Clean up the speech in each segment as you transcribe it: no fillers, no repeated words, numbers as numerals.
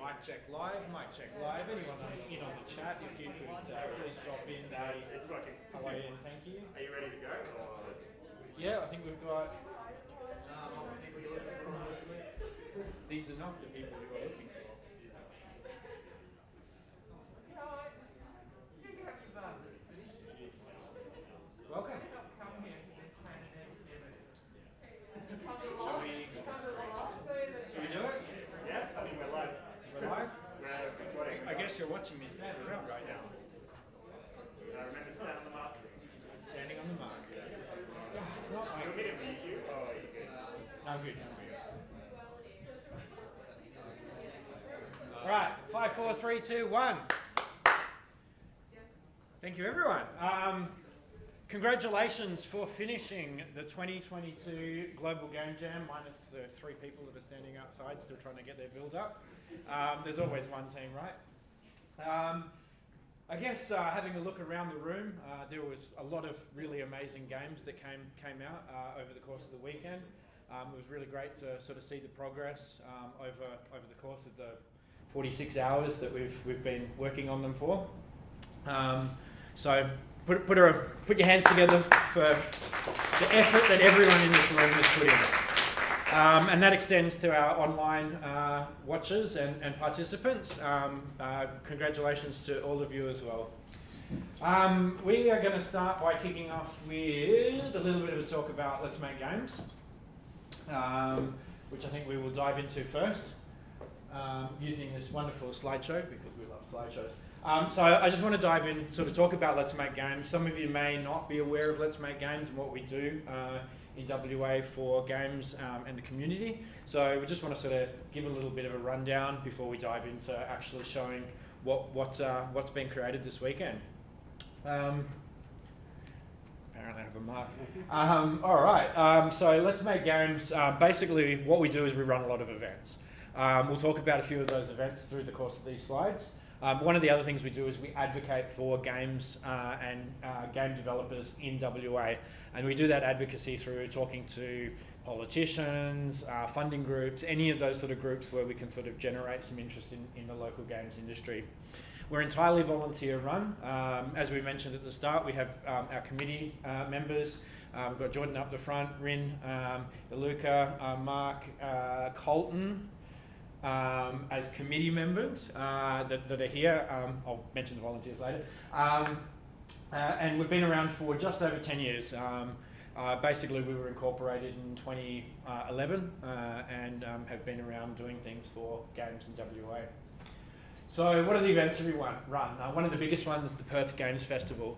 Mic check live, mic check live. Anyone in on the chat, if you could please drop in It's working. hello and thank you. Are you ready to go? Yeah, I think we've got. These are not the people you are looking for. Welcome. Shall we do it? Yeah, I think we're live. We're live? We're recording. I guess you're watching me stand around right now. Remember to stand on the mark. Standing on the mark. Yeah, it's not You like. want me to read you? Oh, you good. I'm good. Right, 5, 4, 3, 2, 1. Thank you, everyone. Congratulations for finishing the 2022 Global Game Jam, minus the 3 people that are standing outside still trying to get their build up. There's always one team, right? I guess having a look around the room, there was a lot of really amazing games that came out over the course of the weekend. It was really great to sort of see the progress over the course of the 46 hours that we've been working on them for. So put your hands together for the effort that everyone in this room has put in. And that extends to our online watchers and participants. Congratulations to all of you as well. We are going to start by kicking off with a little bit of a talk about Let's Make Games, which I think we will dive into first, using this wonderful slideshow because we love slideshows. So I just want to dive in, sort of talk about Let's Make Games. Some of you may not be aware of Let's Make Games and what we do in WA for games and the community. So we just want to sort of give a little bit of a rundown before we dive into actually showing what's been created this weekend. Apparently I have a mark. All right, so Let's Make Games, basically what we do is we run a lot of events. We'll talk about a few of those events through the course of these slides. One of the other things we do is we advocate for games and game developers in WA, and we do that advocacy through talking to politicians, funding groups, any of those sort of groups where we can sort of generate some interest in the local games industry. We're entirely volunteer run. As we mentioned at the start, we have our committee members. We've got Jordan up the front, Rin, Iluka, Mark, Colton, as committee members that are here. I'll mention the volunteers later. And we've been around for just over 10 years. Basically, we were incorporated in 2011 and have been around doing things for games in WA. So what are the events that we run? One of the biggest ones is the Perth Games Festival.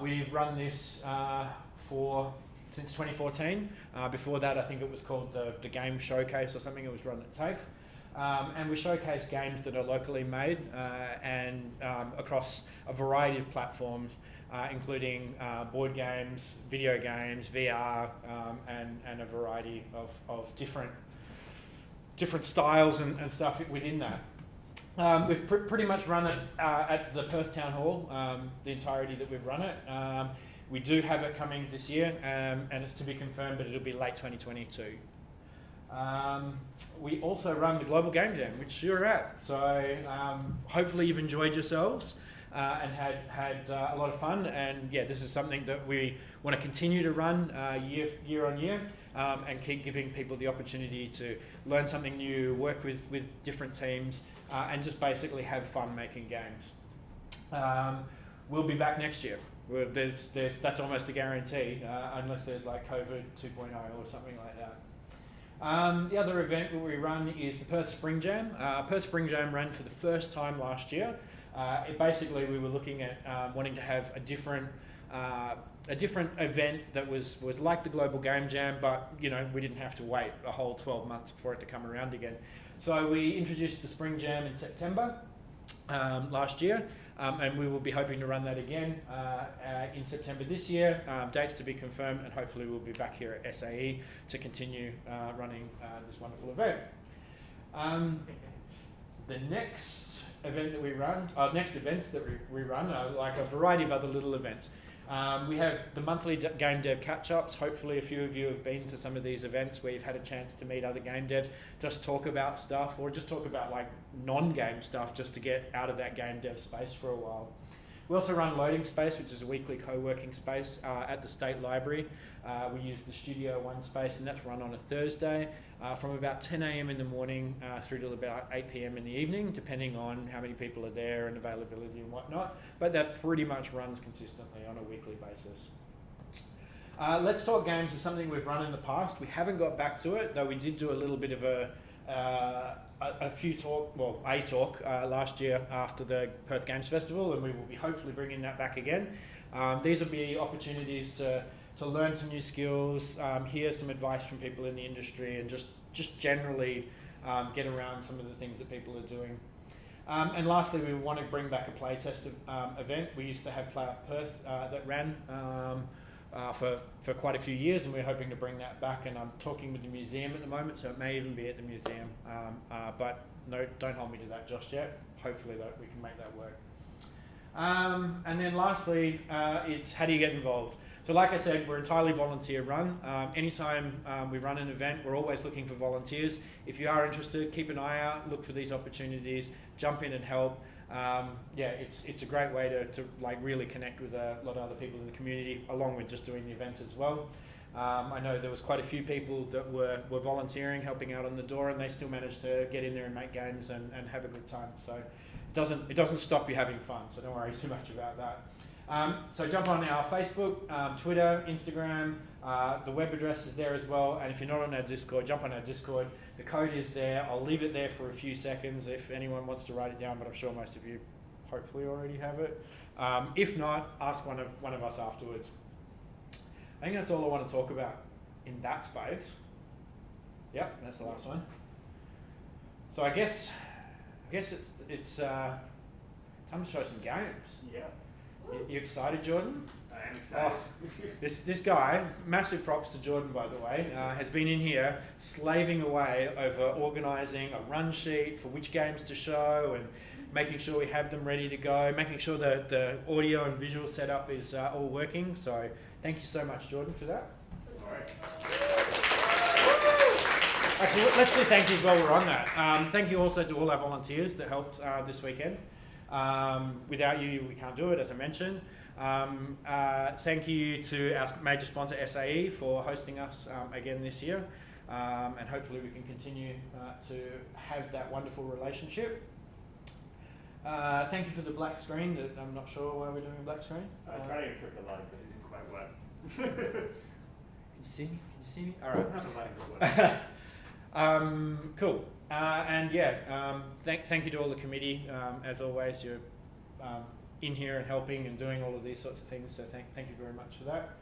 We've run this since 2014. Before that, I think it was called the Game Showcase or something. It was run at TAFE. And we showcase games that are locally made and across a variety of platforms, including board games, video games, VR, and a variety of different styles and stuff within that. We've pretty much run it at the Perth Town Hall, the entirety that we've run it. We do have it coming this year, and it's to be confirmed, but it'll be late 2022. We also run the Global Game Jam, which you're at. So hopefully you've enjoyed yourselves and had a lot of fun. And yeah, this is something that we want to continue to run year on year and keep giving people the opportunity to learn something new, work with different teams, and just basically have fun making games. We'll be back next year. That's almost a guarantee, unless there's like COVID 2.0 or something like that. The other event that we run is the Perth Spring Jam. Perth Spring Jam ran for the first time last year. Basically, we were looking at wanting to have a different event that was like the Global Game Jam, but we didn't have to wait a whole 12 months for it to come around again. So we introduced the Spring Jam in September last year. And we will be hoping to run that again in September this year. Dates to be confirmed, and hopefully we'll be back here at SAE to continue running this wonderful event. The next event that we run, next events that we run are like a variety of other little events. We have the monthly game dev catch-ups. Hopefully a few of you have been to some of these events where you've had a chance to meet other game devs, just talk about stuff, or just talk about like non-game stuff just to get out of that game dev space for a while. We also run Loading Space, which is a weekly co-working space at the State Library. We use the Studio One space, and that's run on a Thursday from about 10 a.m. in the morning through to about 8 p.m. in the evening, depending on how many people are there and availability and whatnot. But that pretty much runs consistently on a weekly basis. Let's Talk Games is something we've run in the past. We haven't got back to it, though we did do a little bit of a talk last year after the Perth Games Festival, and we will be hopefully bringing that back again. These will be opportunities to learn some new skills, hear some advice from people in the industry, and just generally get around some of the things that people are doing. And lastly, we want to bring back a playtest event. We used to have Play Up Perth that ran for quite a few years, and we're hoping to bring that back, and I'm talking with the museum at the moment, so it may even be at the museum, but no, don't hold me to that just yet. Hopefully that we can make that work. And then lastly, it's how do you get involved? So like I said, we're entirely volunteer run. Anytime we run an event, we're always looking for volunteers. If you are interested, keep an eye out, look for these opportunities, jump in and help. It's a great way to like really connect with a lot of other people in the community, along with just doing the event as well. I know there was quite a few people that were volunteering, helping out on the door, and they still managed to get in there and make games and have a good time. So it doesn't stop you having fun, so don't worry too much about that. So jump on our Facebook, Twitter, Instagram, the web address is there as well, and if you're not on our Discord, jump on our Discord. The code is there. I'll leave it there for a few seconds if anyone wants to write it down, but I'm sure most of you hopefully already have it. If not, ask one of us afterwards. I think that's all I want to talk about in that space. Yep, that's the last one. So I guess it's time to show some games. Yeah. You excited, Jordan? I am excited. Oh, this guy, massive props to Jordan, by the way, has been in here slaving away over organising a run sheet for which games to show and making sure we have them ready to go, making sure that the audio and visual setup is all working. So thank you so much, Jordan, for that. All right. Actually, let's do thank yous while we're on that. Thank you also to all our volunteers that helped this weekend. Without you, we can't do it, as I mentioned. Thank you to our major sponsor, SAE, for hosting us again this year. And hopefully we can continue to have that wonderful relationship. Thank you for the black screen. That I'm not sure why we're doing a black screen. I tried to encrypt the lighting, but it didn't quite work. Can you see me? Can you see me? All right. The lighting didn't work. Cool. Thank you to all the committee. As always, you're in here and helping and doing all of these sorts of things. So thank you very much for that.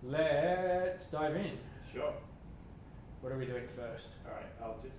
Let's dive in. Sure. What are we doing first? All right. I'll just.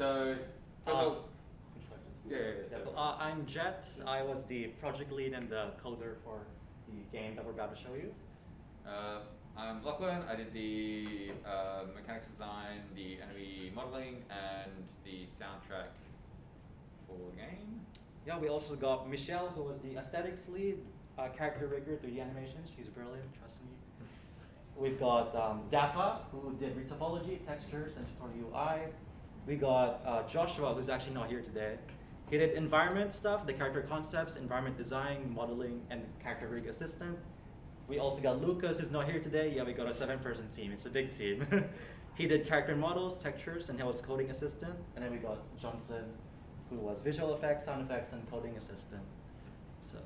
So, first of all, Cool. I'm Jet. I was the project lead and the coder for the game that we're about to show you. I'm Lachlan. I did the mechanics design, the enemy modeling, and the soundtrack for the game. Yeah, we also got Michelle, who was the aesthetics lead, character rigger, 3D animations. She's brilliant, trust me. We've got Dafa, who did retopology, textures, and tutorial UI. We got Joshua, who's actually not here today. He did environment stuff, the character concepts, environment design, modeling, and character rig assistant. We also got Lucas, who's not here today. Yeah, we got a 7-person team. It's a big team. He did character models, textures, and he was coding assistant. And then we got Johnson, who was visual effects, sound effects, and coding assistant. So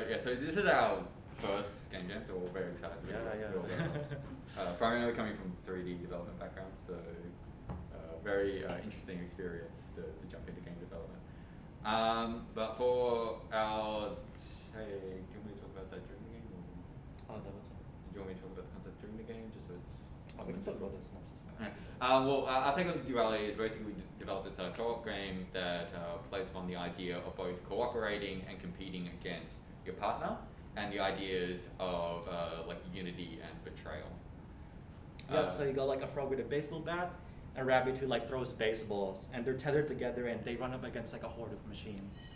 this is our first game jam, so we're very excited. Primarily coming from 3D development background, so very interesting experience to jump into game development. But for our, hey, do you want me to talk about that during the game? Or do you want me to talk about the concept during the game, just so it's? We can talk about this. Our take on Duality is basically we developed this co-op game that plays upon the idea of both cooperating and competing against your partner, and the ideas of like unity and betrayal. Yeah, so you got like a frog with a baseball bat, a rabbit who like throws baseballs, and they're tethered together and they run up against like a horde of machines.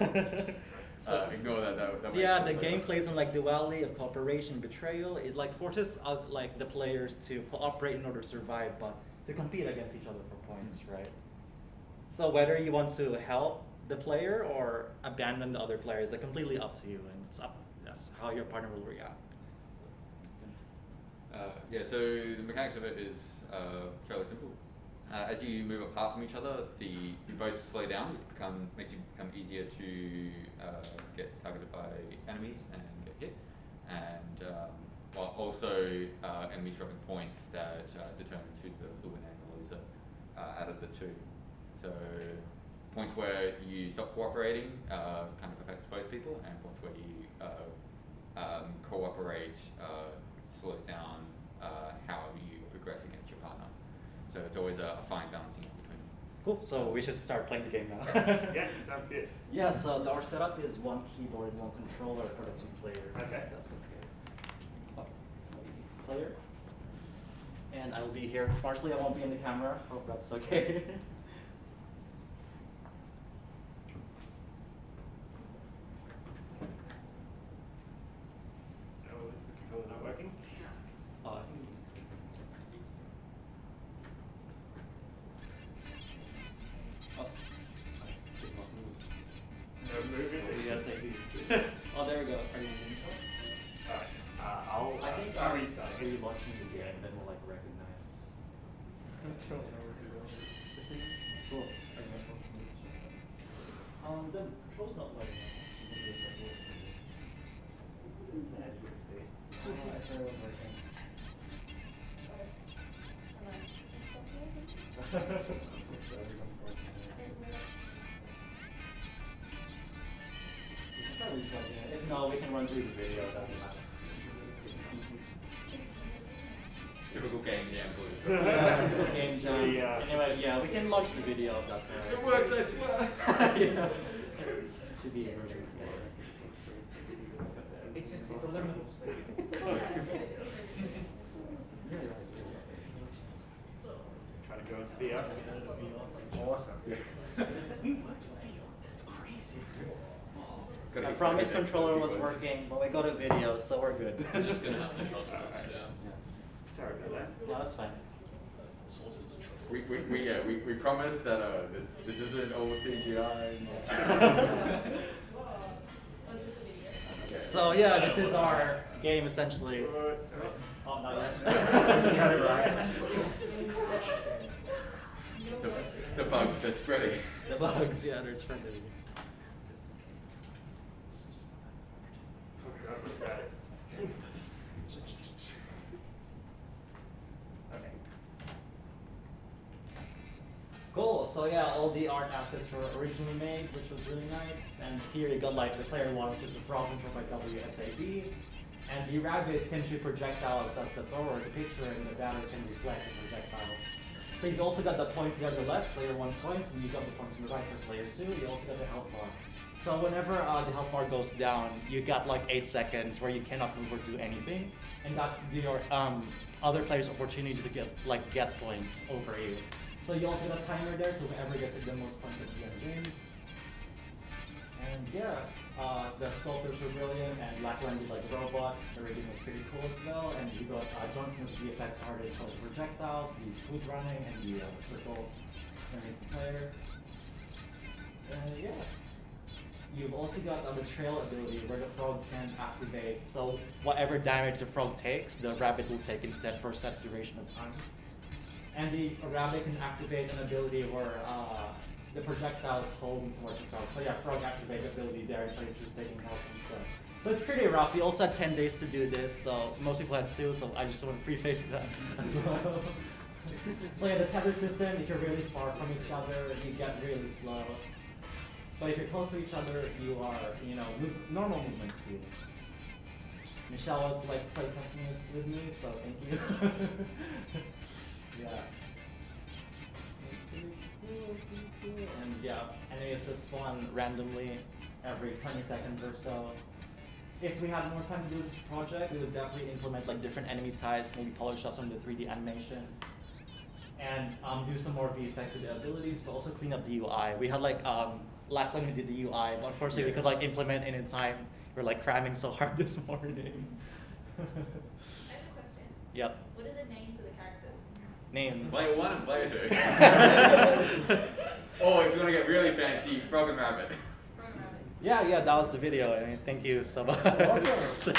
Ignore that. So yeah, the game plays on like duality of cooperation, betrayal. It like forces like the players to cooperate in order to survive, but to compete against each other for points, right? So whether you want to help the player or abandon the other player is like completely up to you, and it's up. That's how your partner will react. So the mechanics of it is fairly simple. As you move apart from each other, you both slow down, which makes you become easier to get targeted by enemies and get hit, and while also enemies dropping points that determine who's the winner and the loser out of the two. So points where you stop cooperating kind of affects both people, and points where you cooperate slows down how you progress against your partner. So it's always a fine balancing between them. Cool. So we should start playing the game now. Yeah, sounds good. Yeah. So our setup is one keyboard and one controller for the 2 players. Okay. That's okay. Player. And I will be here. Partially, I won't be in the camera. Hope that's okay. Oh, is the controller not working? Oh, I think No moving? yes, I do. Oh, there we go. Are you moving? Alright, I think I'll restart. we're launching the game, then we'll like recognize. Cool. The control's not loading. I said it was working. That is unfortunate. We can try replugging it. If not, we can run through the video. That doesn't matter. Typical game jam. Yeah, typical game jam. Yeah. Anyway, yeah, we can launch the video if that's alright. It works, I swear. Yeah. Should be a version 4. It's a liminal state. Trying to go into VR. Awesome. We worked with video. That's crazy. Gotta I get promise credit controller for was keyboards. working, but we got a video, so we're good. You're just gonna have to trust us, yeah. Sorry about that. Yeah, that's fine. Sources of trust. We promise that this isn't all CGI. So yeah, this is our game essentially. Sorry. Oh, not yet. Got it right. The bugs, they're spreading. The bugs, yeah, they're spreading. Oh God, we got it. Okay. Cool. So yeah, all the art assets were originally made, which was really nice. And here you got like the player one, which is the frog controlled by WSAD. And the rabbit can shoot projectiles as the thrower, the pitcher, and the batter can reflect the projectiles. So you've also got the points here on the left, player 1 points, and you've got the points on the right for player 2. You also got the health bar. So whenever the health bar goes down, you got like 8 seconds where you cannot move or do anything, and that's your other player's opportunity to get points over you. So you also got a timer there, so whoever gets the most points at the end wins. And yeah, the sculptors were brilliant, and Lackland did like robots. The rigging was pretty cool as well. And you got Johnson's VFX artist for the projectiles, the food running, and the circle enemies the player. And yeah. You've also got a betrayal ability where the frog can activate, so whatever damage the frog takes, the rabbit will take instead for a set duration of time. And the rabbit can activate an ability where the projectiles hold towards the frog. So yeah, frog activate ability there, and players taking help instead. So it's pretty rough. We also had 10 days to do this, so most people had 2, so I just want to preface that as well. So yeah, the tether system, if you're really far from each other, you get really slow. But if you're close to each other, you are, normal movement speed. Michelle was like playtesting this with me, so thank you. Yeah. And yeah, enemies just spawn randomly every 20 seconds or so. If we had more time to do this project, we would definitely implement like different enemy types, maybe polish up some of the 3D animations, and do some more VFX with the abilities, but also clean up the UI. We had like Lackland who did the UI, but unfortunately we could like implement it in time. We're like cramming so hard this morning. I have a question. Yep. What are the names of the characters? Names. Player 1 and player 2. Or if you want to get really fancy, Frog and Rabbit. Frog and Rabbit. Yeah, that was the video. I mean, thank you so much. Awesome.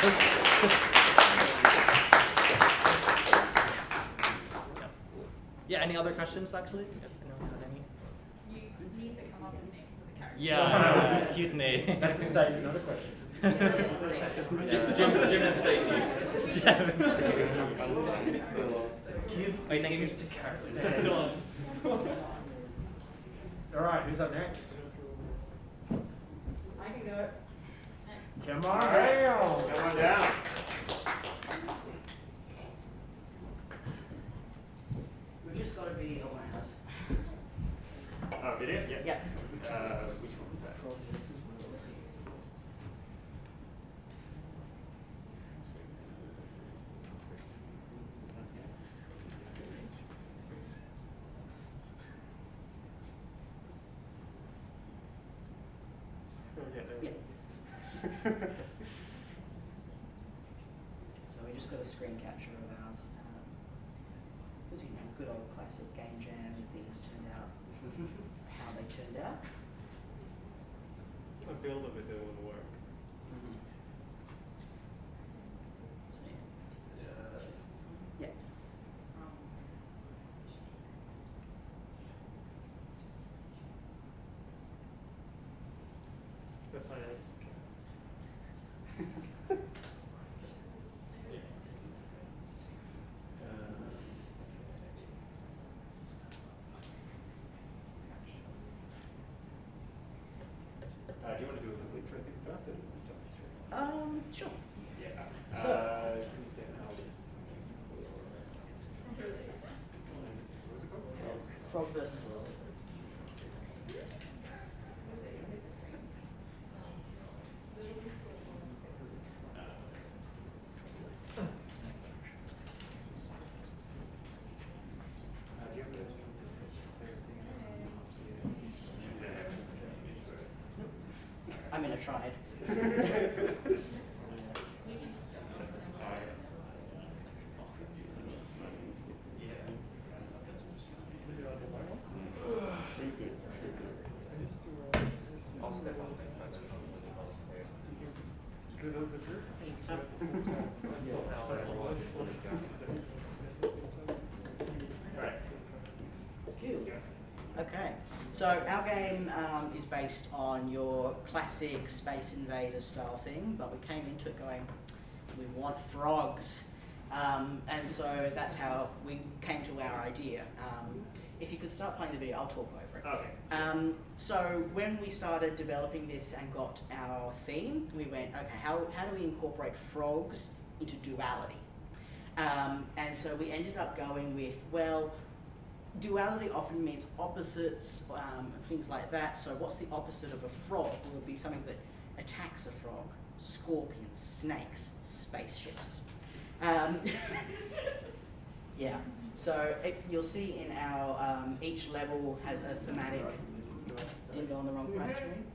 Yeah, any other questions actually? If anyone had any? You need to come up with names for the characters. Yeah, cute name. That's a statement, not a question. Jim and Stacy. Jim and Stacy. Give Wait, names names to characters. All right, who's up next? I can go. Next. Come on down. Come on down. We've just got to be awareness. Oh, video? Yeah. Yeah. Which one was that? Yeah. So we just got a screen capture of ours. Because, good old classic game jam, things turned out how they turned out. A build of it doing work. So, yeah. That's fine. That's okay. Do you want to do a little intro thing first, or do you want to talk me through it? Sure. Yeah. So- Give me a second. What was it called? Frog versus World. Do you have a say everything? I mean, I tried. Alright. Cool. Okay, so our game is based on your classic Space Invader style thing, but we came into it going, we want frogs. And so that's how we came to our idea. if you could start playing the video, I'll talk over it. Okay. So when we started developing this and got our theme, we went, okay, how do we incorporate frogs into duality? And so we ended up going with, well, duality often means opposites, things like that. So what's the opposite of a frog? It would be something that attacks a frog: scorpions, snakes, spaceships. Yeah. So you'll see in our each level has a thematic. Didn't go on the wrong part of the screen.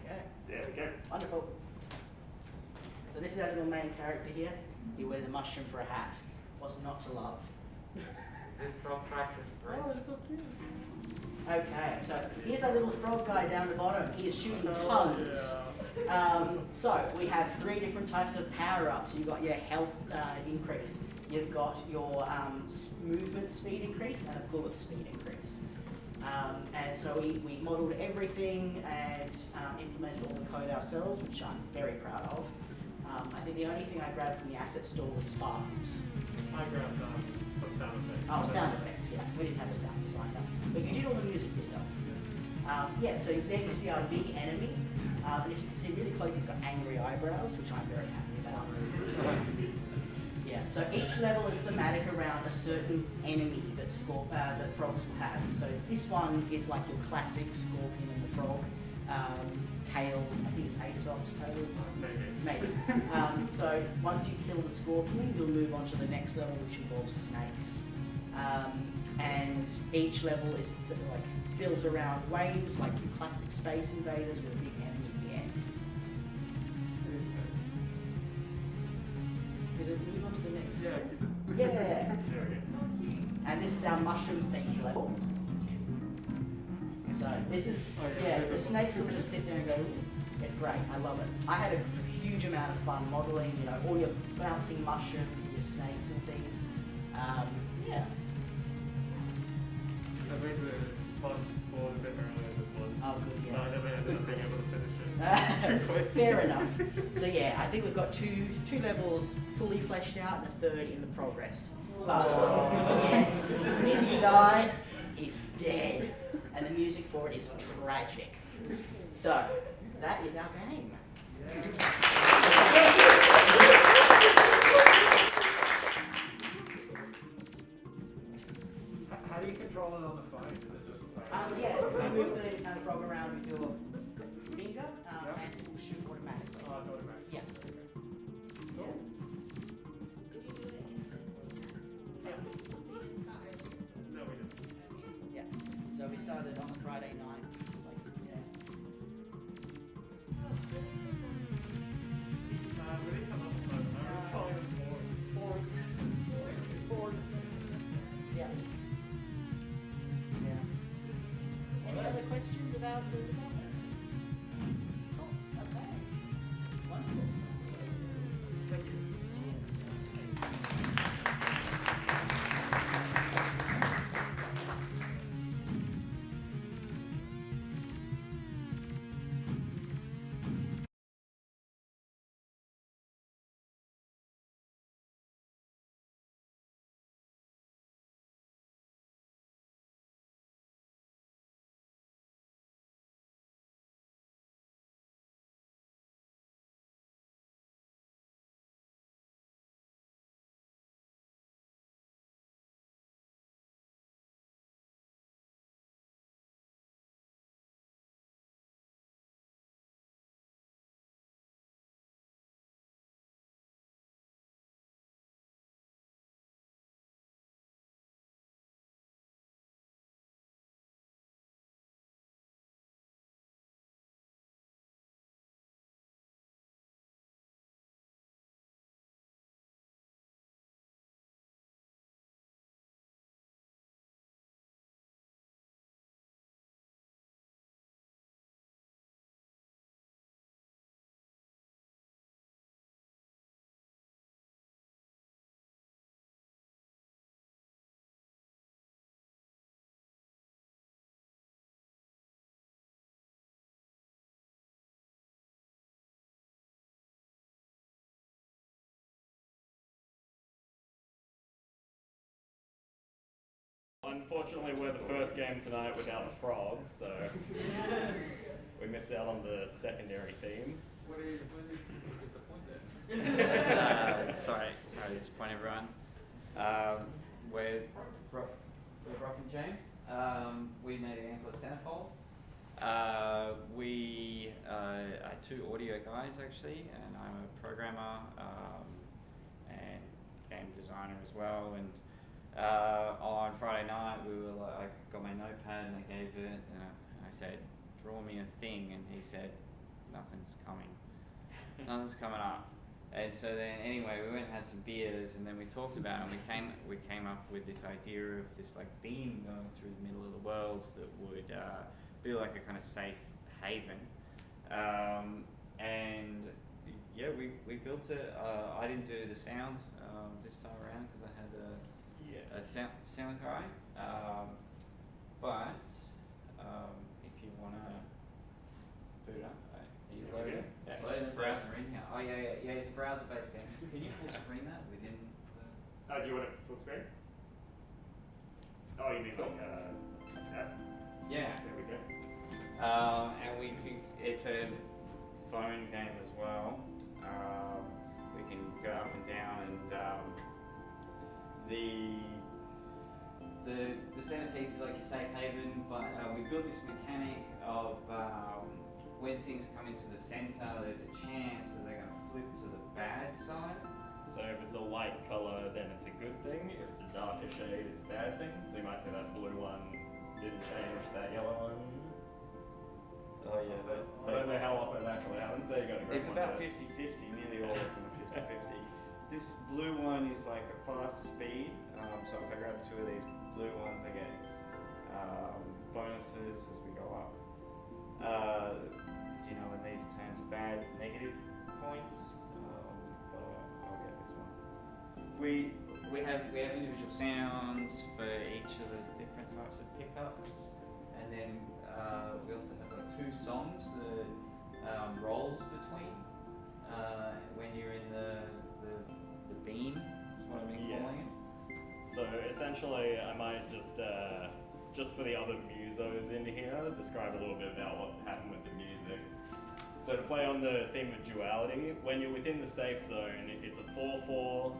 Okay. There we go. Wonderful. So this is our little main character here. He wears a mushroom for a hat. What's not to love? It's from tractors, right? Oh, it's so cute. Okay, so here's our little frog guy down the bottom. He is shooting tons. So we have 3 different types of power-ups. You've got your health increase. You've got your movement speed increase and a bullet speed increase. And so we modelled everything and implemented all the code ourselves, which I'm very proud of. I think the only thing I grabbed from the asset store was sparkles. I grabbed some sound effects. Oh, sound effects, yeah. We didn't have a sound designer. But you did all the music yourself. Yeah, so there you see our big enemy. And if you can see really close, he's got angry eyebrows, which I'm very happy about. Yeah, so each level is thematic around a certain enemy that frogs will have. So this one is like your classic scorpion and the frog. Tail, I think it's Aesop's tails. Maybe. So once you kill the scorpion, you'll move on to the next level, which involves snakes. And each level is built around waves, like your classic Space Invaders with a big enemy at the end. Did it move on to the next level? Yeah. There we go. And this is our mushroom themed level. So this is, the snakes will just sit there and go, "Ooh, it's great, I love it." I had a huge amount of fun modelling, all your bouncing mushrooms and your snakes and things. Yeah. I made the boss spawn a bit earlier this one. Oh, good, So yeah. I never ended Good up being call. able to finish it. Too quick. Fair enough. So yeah, I think we've got two levels fully fleshed out and a third in the progress. But yes, if you die, he's dead. And the music for it is tragic. So, that is our game. How do you control it on the phone? Is it just Yeah, you move the kind of frog around with your finger, and it will shoot automatically. Oh, it's automatic. Yeah. Cool. Did you do it in this order? So you didn't start early? No, we didn't. Yeah. So we started on Friday night. We didn't come up with much. I was calling it more. Four. Yeah. Yeah. Any other questions about the development? Cool. Okay. Wonderful. Thank you. Unfortunately, we're the first game tonight without a frog, so we missed out on the secondary theme. What is the point then? Sorry to disappoint everyone. We're Brock and James. We made a game called Centerfold. We are two audio guys actually, and I'm a programmer and game designer as well. And on Friday night, I got my notepad and I gave it, and I said, "Draw me a thing," and he said, "Nothing's coming. Nothing's coming up." And so then, anyway, we went and had some beers, and then we talked about it, and we came up with this idea of this like beam going through the middle of the world that would be like a kind of safe haven. And yeah, we built it. I didn't do the sound this time around because I had a sound guy. But if you wanna boot up, are you loaded? Yeah. Loading the browser in here. Oh yeah, it's a browser-based game. Can you full screen that within the? Do you want it full screen? Oh, you mean like that? Yeah. There we go. And it's a phone game as well. We can go up and down, and the centerpiece is like a safe haven, but we built this mechanic of when things come into the center, there's a chance that they're going to flip to the bad side. So if it's a light color, then it's a good thing. If it's a darker shade, it's a bad thing. So you might say that blue one didn't change, that yellow one. Oh yeah, I don't know how often it actually happens. There you go. it's about 50-50, nearly all of them are 50-50. This blue one is like a fast speed, so if I grab two of these blue ones, I get bonuses as we go up. When these turn to bad, negative points, but I'll get this one. We have individual sounds for each of the different types of pickups, and then we also have like two songs that rolls between when you're in the beam. That's what I've been calling it. So essentially, I might just for the other musos in here, describe a little bit about what happened with the music. So to play on the theme of duality, when you're within the safe zone, it's a 4/4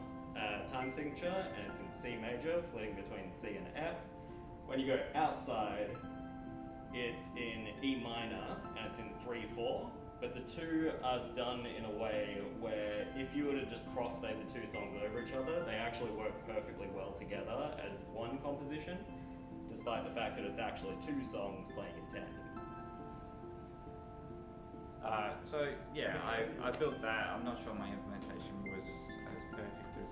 time signature, and it's in C major, flitting between C and F. When you go outside, it's in E minor, and it's in 3/4. But the two are done in a way where if you were to just crossfade the two songs over each other, they actually work perfectly well together as one composition, despite the fact that it's actually two songs playing in tandem. So yeah, I built that. I'm not sure my implementation was as perfect as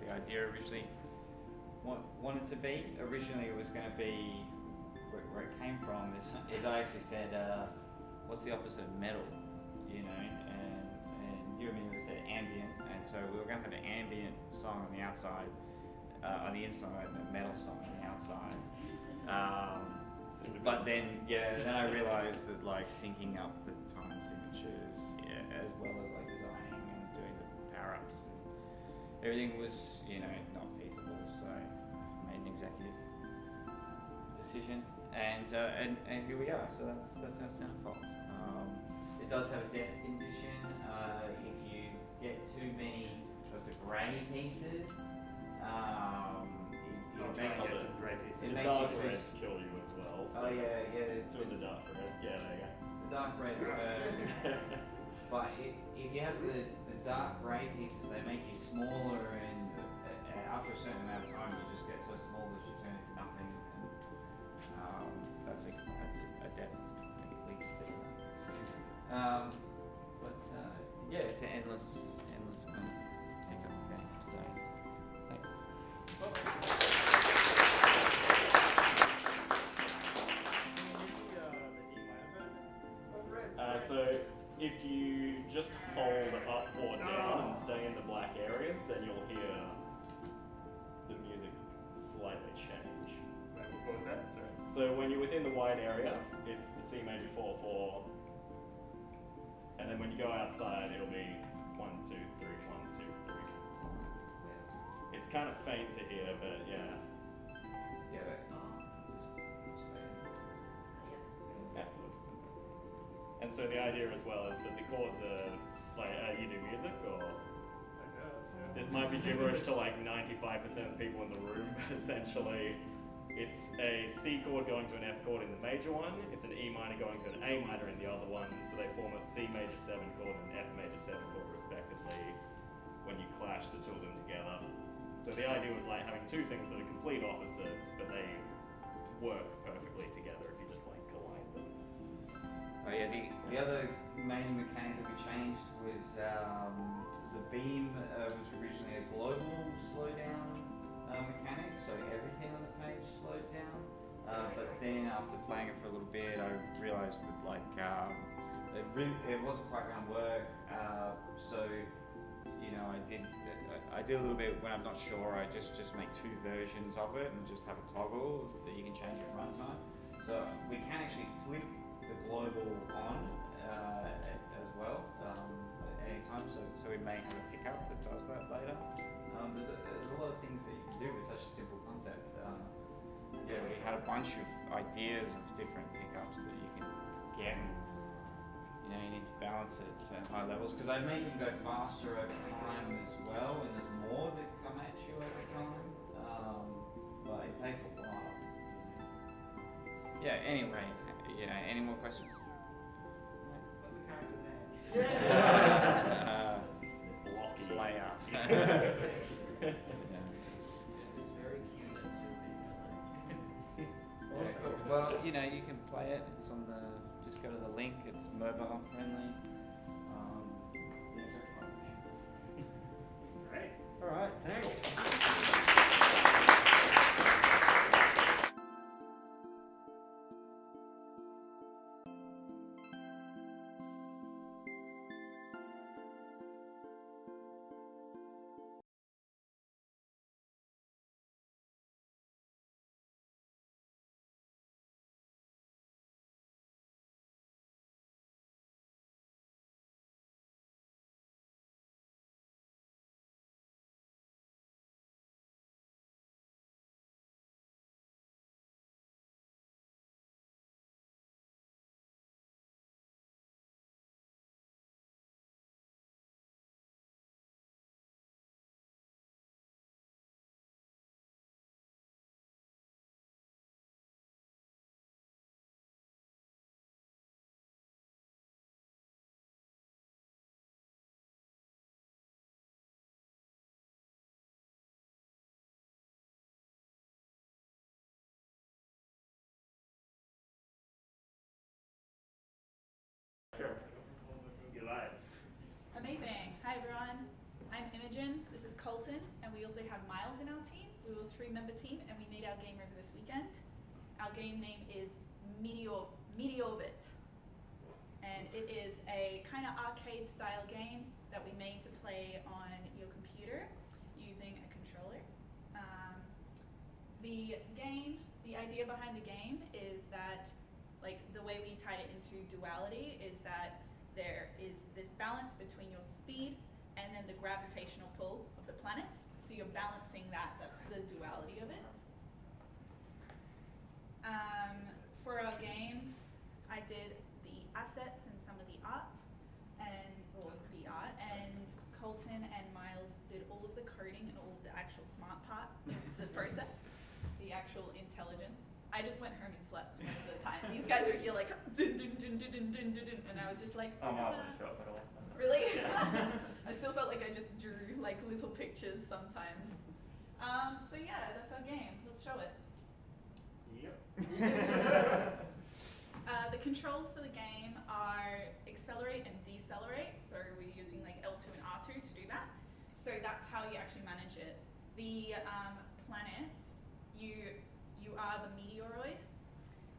the idea originally wanted to be. Originally it was going to be, where it came from is I actually said, what's the opposite of metal, and you immediately said ambient, and so we were going to have an ambient song on the outside, on the inside, and a metal song on the outside. But then I realized that like syncing up the time signatures, as well as like designing and doing the power ups and everything was, not feasible. So I made an executive decision, and here we are. So that's our Centerfold. It does have a death condition. If you get too many of the grey pieces, it makes Get some great pieces. It The makes dark you reds kill you as well. So Oh yeah. two of the dark red. Yeah, there you go. The dark reds burn. But if you have the dark grey pieces, they make you smaller, and after a certain amount of time, you just get so small that you turn into nothing. And that's a death. We consider that. Yeah, it's an endless kind of take-up game. So thanks. So if you just hold up or down and stay in the black areas, then you'll hear the music slightly change. What was that? Sorry. So when you're within the white area, it's the C major 4/4, and then when you go outside, it'll be 1 2 3 1 2 3. It's kind of faint to hear, but yeah. Yeah, but, And so the idea as well is that the chords are like you do music, or I guess, yeah. this might be gibberish to like 95% of people in the room, but essentially it's a C chord going to an F chord in the major one, it's an E minor going to an A minor in the other one, so they form a C major 7 chord and an F major 7 chord respectively when you clash the two of them together. So the idea was like having two things that are complete opposites, but they work perfectly together if you just like collide them. oh yeah, the other main mechanic that we changed was the beam was originally a global slowdown mechanic, so everything on the page slowed down. But then after playing it for a little bit, I realised that like it wasn't quite going to work. So you know, I did a little bit when I'm not sure. I just make two versions of it and just have a toggle that you can change at runtime. So we can actually flip the global on as well at any time. So we may have a pickup that does that later. There's a lot of things that you can do with such a simple concept. Yeah, we had a bunch of ideas of different pickups that you can get. And, you know, you need to balance it at high levels because I make them go faster over time as well, and there's more that come at you over time. But it takes a while. Yeah. Anyway, you know, any more questions? What's the character's name? Blocky. Player. It's very cute and soothing. Well, you know, you can play it. It's on the. Just go to the link. It's mobile friendly. Great. All right, thanks. Sure. You're live. Amazing. Hi everyone. I'm Imogen. This is Colton, and we also have Miles in our team. We were a 3-member team, and we made our game over this weekend. Our game name is Meteorbit, and it is a kind of arcade-style game that we made to play on your computer using a controller. The idea behind the game is that, like, the way we tied it into duality is that there is this balance between your speed and then the gravitational pull of the planets. So you're balancing that. That's the duality of it. For our game, I did the assets and some of the art, and Colton and Miles did all of the coding and all of the actual smart part of the process, the actual intelligence. I just went home and slept most of the time. These guys are here like dun, dun, dun, dun, dun, dun, dun, dun, and I was just like, Oh, Miles didn't show up at all. really? I still felt like I just drew like little pictures sometimes. So yeah, that's our game. Let's show it. Yep. The controls for the game are accelerate and decelerate. So we're using like L2 and R2 to do that. So that's how you actually manage it. The planets, you are the meteoroid,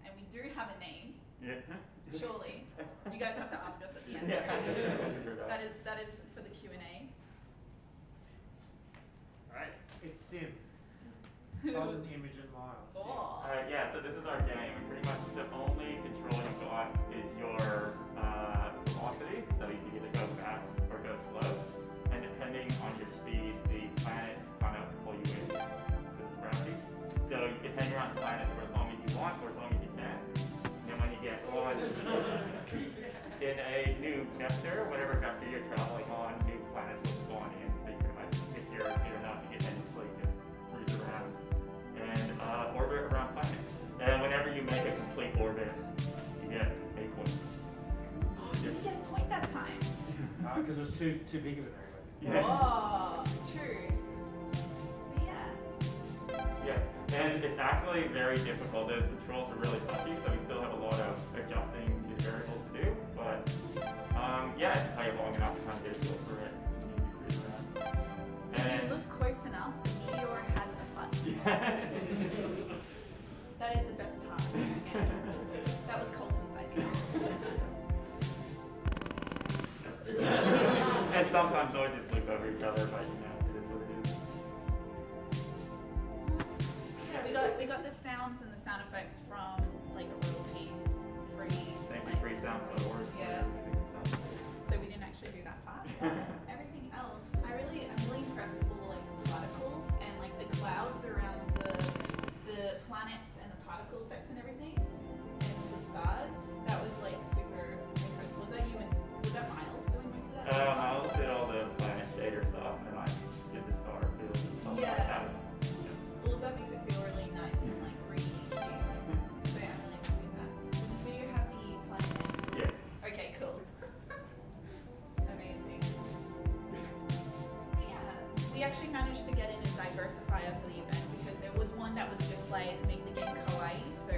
and we do have a name. Yeah. Surely, you guys have to ask us at the end. Yeah. That is for the Q&A. Right. It's Sim. Colton, Imogen, Miles. Oh. Yeah, so this is our game. Pretty much the only control you've got is your velocity, so you can either go fast or go slow. And depending on your speed, the planets kind of pull you in to this gravity. So depending on in a new vector, whatever vector you're traveling on, new planets will spawn in. So you pretty much, if you're not to get any sleep, just cruise around and orbit around planets. And whenever you make a complete orbit, you get a point. Oh, did we get a point that time? Because it was too big of an area. Yeah. Oh, true. Yeah. Yeah, and it's actually very difficult. The controls are really touchy, so we still have a lot of adjusting to the variables to do. But yeah, if you play long enough to kind of get a feel for it, you can cruise around. If And you look close enough, the meteor has a butt. yeah. That is the best part of the game. That was Colton's idea. And sometimes noises loop over each other, but you know, it is what it is. Yeah, we got the sounds and the sound effects from like a royalty-free. Thank you, like, freesounds.org. Yeah. So we didn't actually do that part. Everything else, I'm really impressed with all like the particles and like the clouds around the planets and the particle effects and everything, and the stars. That was like super impressive. Was that you and was that Miles doing most of that? Miles did all the planet shader stuff, and I did the star field and stuff like Yeah. that. All of that makes it feel really nice and like really cute. So yeah, I'm really happy with that. Does this video have the planet? Yeah. Okay, cool. Amazing. Yeah, we actually managed to get in a diversifier for the event because there was one that was just like make the game kawaii. So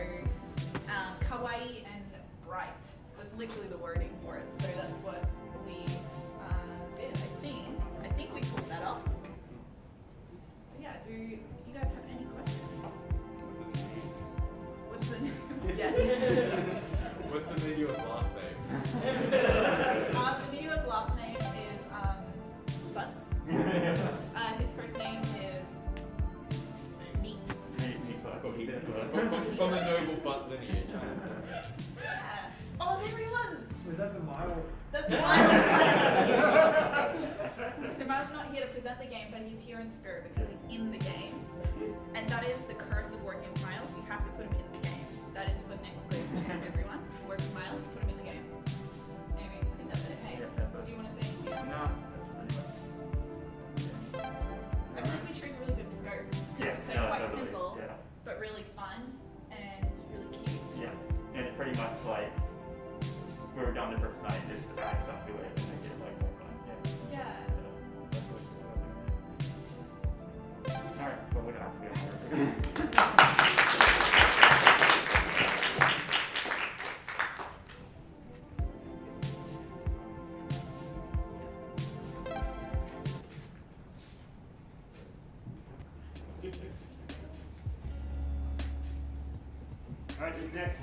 kawaii and bright. That's literally the wording for it. So that's what we did. I think we pulled that off. But yeah, do you guys have any questions? What's the name? Yeah. What's the video's last name? The video's last name is Butts. His first name is Meat. From the noble butt lineage. Yeah. Oh, there he was. Was that the mile? That's Miles. So Miles is not here to present the game, but he's here in spirit because he's in the game. And that is the curse of working with Miles. You have to put him in the game. That is for next week, everyone. If you work with Miles, you put him in the game. Anyway, I think that's it. Hey, Yeah, that's it. do you want to say anything else? No. I think we chose a really good scope. Yeah, It's no, quite totally, simple, yeah. but really fun and really cute. Yeah, and it's pretty much like we were done the first night, just add stuff to it and make it like more fun. Yeah. Yeah. All right, well we don't have to be on there. All right, who's next?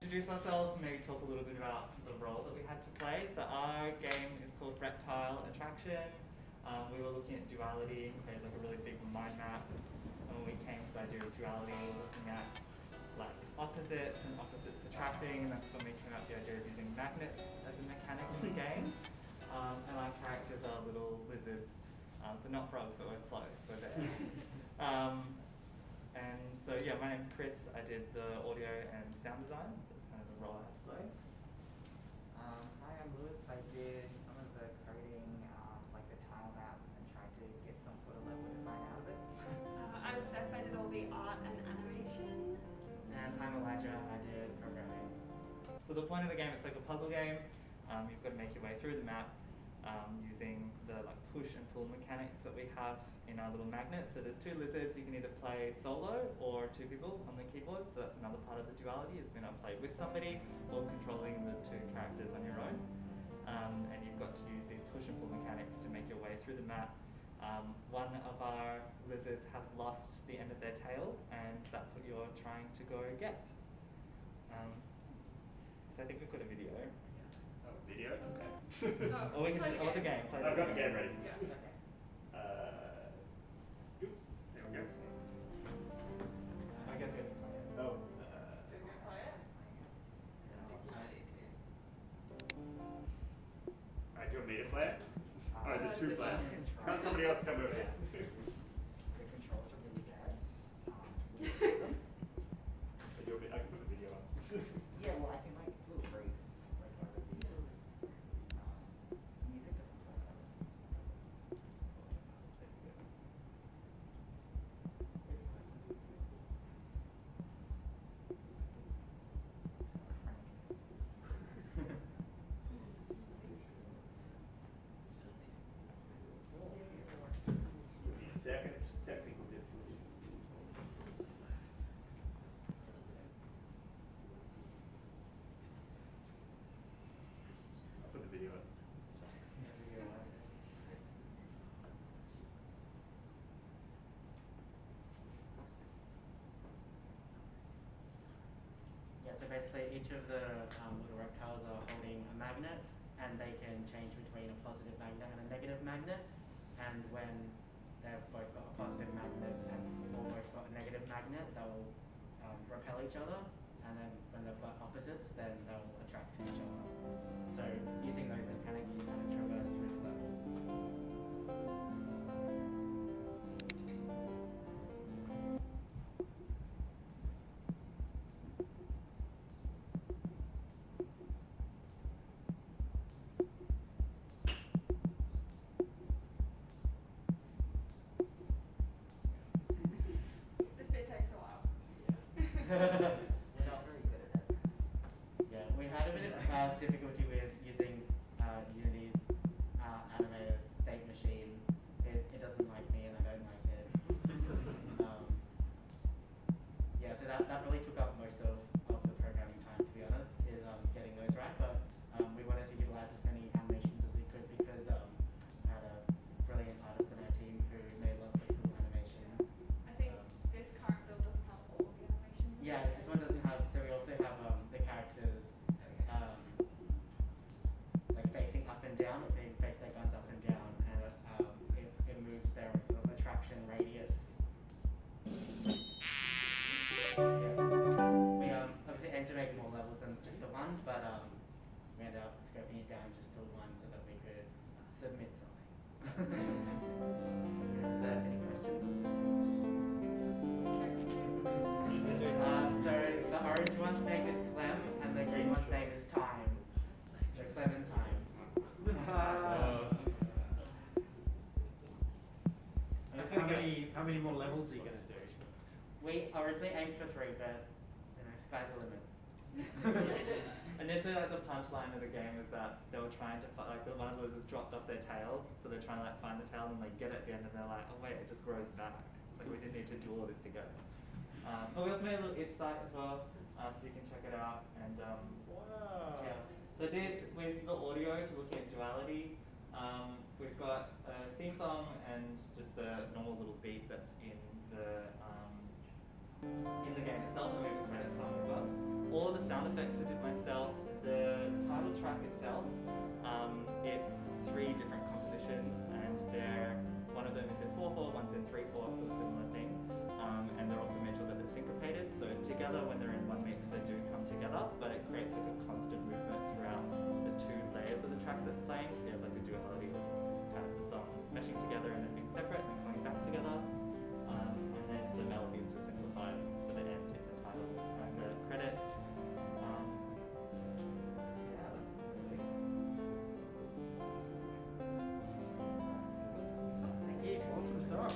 Introduce ourselves, maybe talk a little bit about the role that we had had to play. So our game is called Reptile Attraction. We were looking at duality, created like a really big mind map. And when we came to the idea of duality, we were looking at like opposites and opposites attracting, and that's when we came up with the idea of using magnets as a mechanic in the game. And our characters are little lizards, so not frogs, but we're close, we're there. And so yeah, my name's Chris. I did the audio and sound design. That's kind of the role I had to play. Hi, I'm Lewis. I did some of the coding, like the tile map, and tried to get some sort of level design out of it. I'm Steph. I did all the art and animation. And I'm Elijah. I did programming. So the point of the game, it's like a puzzle game. You've got to make your way through the map using the like push and pull mechanics that we have in our little magnet. So there's two lizards. You can either play solo or two people on the keyboard. So that's another part of the duality, is being able to play with somebody or controlling the two characters on your own. And you've got to use these push and pull mechanics to make your way through the map. One of our lizards has lost the end of their tail, and that's what you're trying to go get. So I think we've got a video. Oh, video? Okay. Or we can Play just, the or the game. game. Play I've got the game ready. Yeah. There we go. I guess we have to play it. Oh. Did we play it? Alright, do you want me to play it? Or is it two the players? game. Can't somebody else come over here? The controls are really bad. Do you want me, I can put the video on. Yeah, well, I can like a little brief, like other videos. Music doesn't play that. Second, technical difficulties. I'll put the video on. Yeah, so basically each of the little reptiles are holding a magnet, and they can change between a positive magnet and a negative magnet. And when they've both got a positive magnet and or both got a negative magnet, they'll repel each other. And then when they've got opposites, then they'll attract to each other. So using those mechanics, you kind of traverse through the level. This bit takes a while. We're not very good at that. Yeah, we had a bit of difficulty with using Unity's animator's state machine. It doesn't like me and I don't like it. Yeah, so that really took up most of the programming time, to be honest, is getting those right. But we wanted to utilize as many animations as we could because we had a brilliant artist in our team who made lots of cool animations. I think this current build doesn't have all of the animations. in Yeah, it. this one doesn't have, so we also have the characters like facing up and down, if they face their guns up and down, and it moves their sort of attraction radius. Yeah. We obviously aim to make more levels than just the one, but we ended up scoping it down just to one so that we could submit something. Is there any questions? So the orange one's name is Clem, and the green one's name is Time. So Clem and Time. How many more levels are you going to do? We originally aimed for 3, but you know, sky's the limit. Initially, like the punchline of the game is that they were trying to one of the lizards dropped off their tail, so they're trying to like find the tail and like get it at the end, and they're like, oh wait, it just grows back. Like we didn't need to do all this together. But we also made a little itch site as well, so you can check it out. And Wow. yeah, so I did with the audio to look at duality. We've got a theme song and just the normal little beat that's in the game itself, and we have a credit song as well. All of the sound effects I did myself. the title track itself, it's 3 different compositions, and one of them is in 4/4, one's in 3/4, so a similar thing. And they're also made sure that they're syncopated, so together when they're in one mix they do come together, but it creates like a constant movement throughout the 2 layers of the track that's playing, so you have like a duality of kind of the songs meshing together and then being separate and then coming back together. And then the melody is just simplified for the end in the title and the credits. Yeah, that's really Thank you. Awesome stuff.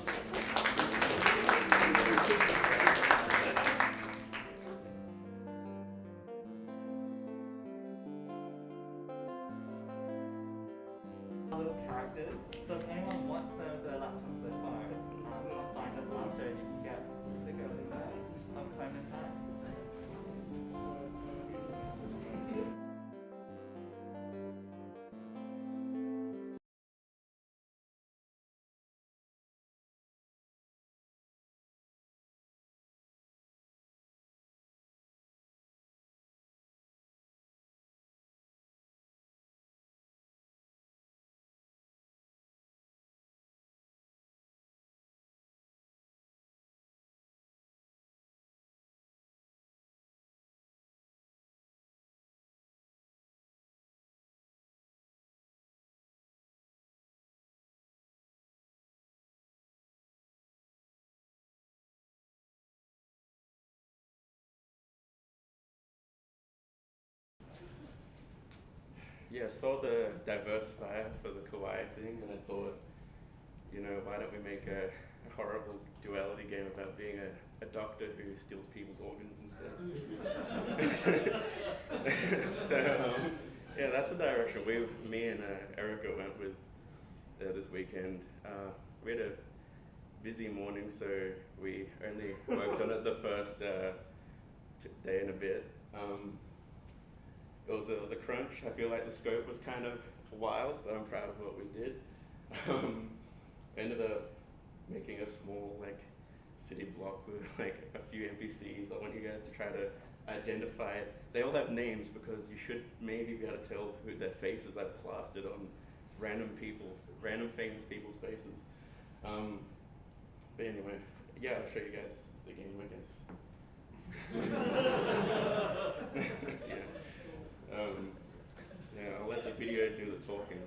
Little characters. So if anyone wants them for their laptops or their phone, find us after and you can get a sticker of Clementine. Yeah, saw the diversifier for the kawaii thing, and I thought, you know, why don't we make a horrible duality game about being a doctor who steals people's organs instead. So, yeah, that's the direction me and Erica went with this weekend. We had a busy morning, so we only worked on it the first day and a bit. It was a crunch. I feel like the scope was kind of wild, but I'm proud of what we did. Ended up making a small city block with a few NPCs. I want you guys to try to identify it. They all have names because you should maybe be able to tell who their faces I've plastered on random famous people's faces. But anyway, yeah, I'll show you guys the game, I guess. Yeah, I'll let the video do the talking.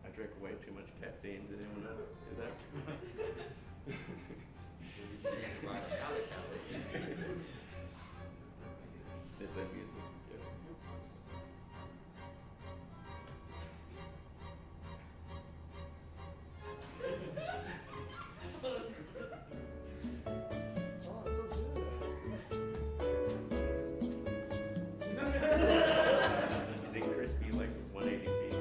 I drank way too much caffeine. Did anyone else do that? Is that music? Is it crispy like 180 feet?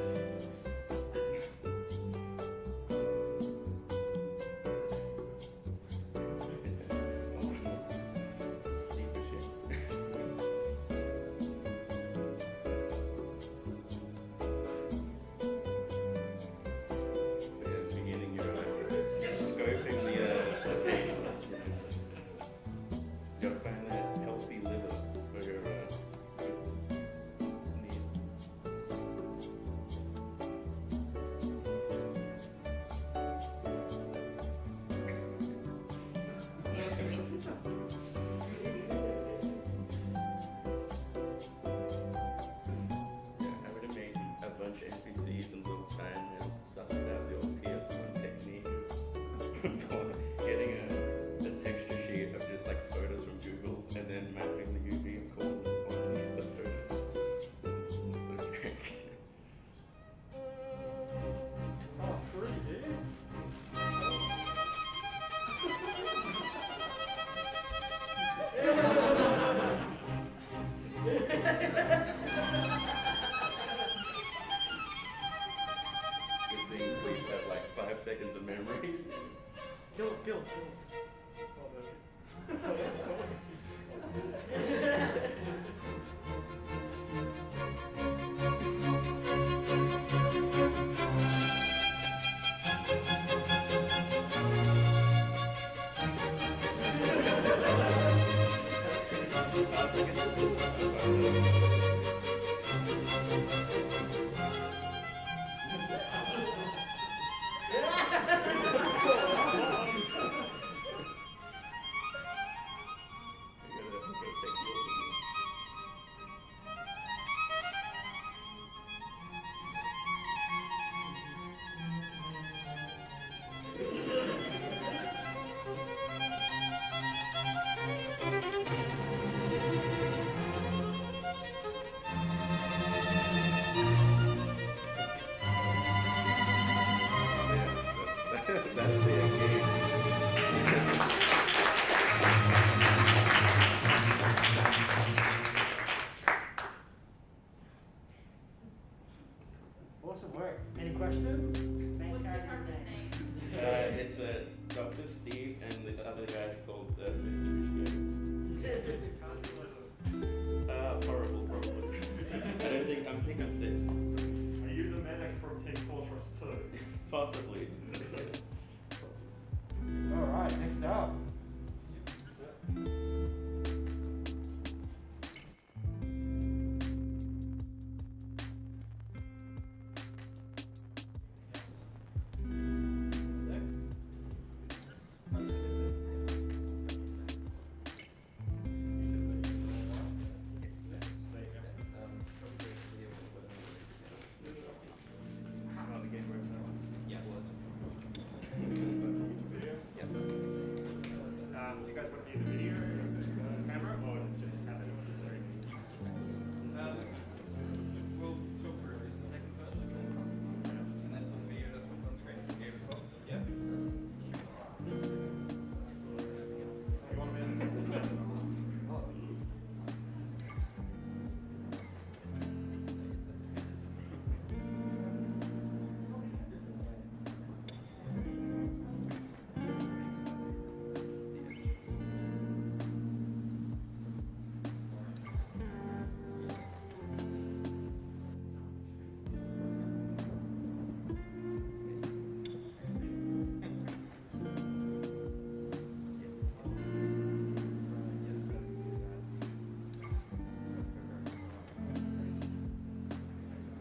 Beginning your scoping the pages. You gotta find that healthy liver for your needs. I would have made a bunch of NPCs in little time and dusted out the old PS1 technique for getting a texture sheet of just photos from Google and then mapping the UV and coordinates onto the photos. It's so strange. Oh, crazy. Good thing police have 5 seconds of memory. Kill. That's the game. Awesome work. Any questions? What's the character's name? It's Dr. Steve and the other guy's called Mr. Mishkin. Horrible, probably. I think I'm sick. Are you the medic from Team Fortress 2? Possibly. All right, next up. Do you guys want to do the video camera or just have it on the screen? We'll talk for a second first. And then the video that's on screen here as well. Yeah. You want me to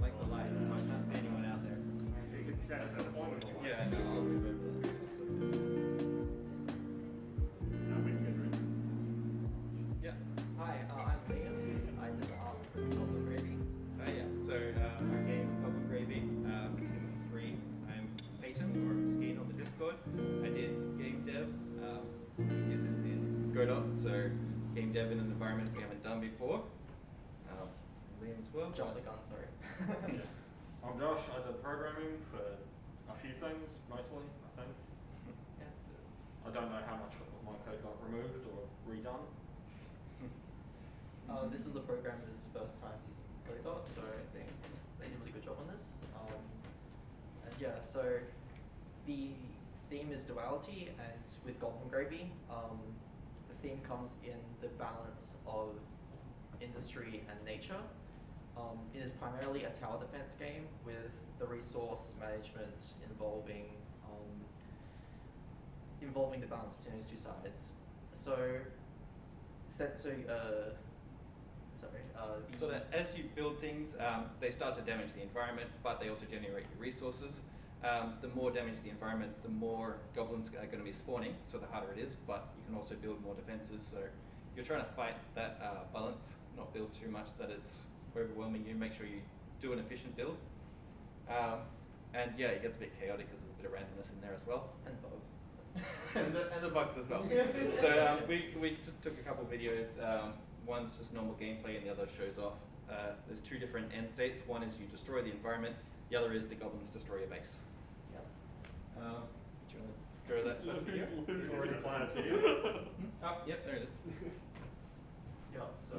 Like the light, so I can't see anyone out there. you can stand us at the point? Yeah, no, I'll move over there. When you guys are ready. Yeah. Hi, I'm Liam. I did the art for Goblin Gravy. Oh yeah. So our game Goblin Gravy, team of 3. I'm Peyton or Skeen on the Discord. I did game dev. We did this in Godot, so game dev in an environment we haven't done before. Liam as well. Jump the gun, sorry. I'm Josh. I did programming for a few things, mostly, I think. Yeah. I don't know how much of my code got removed or redone. This is the programmer's first time using Godot, so I think they did a really good job on this. And yeah, so the theme is duality, and with Goblin Gravy, the theme comes in the balance of industry and nature. It is primarily a tower defense game with the resource management involving the balance between those two sides. So So that as you build things, they start to damage the environment, but they also generate resources. The more damage the environment, the more goblins are going to be spawning, so the harder it is, but you can also build more defenses. So you're trying to fight that balance, not build too much that it's overwhelming you. Make sure you do an efficient build. And yeah, it gets a bit chaotic because there's a bit of randomness in there as well. And bugs. and the bugs as well. So we just took a couple of videos. One's just normal gameplay and the other shows off. There's 2 different end states. One is you destroy the environment. The other is the goblins destroy your base. Yeah. Do you want to go to that first video? Who's already playing this video? Oh, yep, there it is. Yeah, so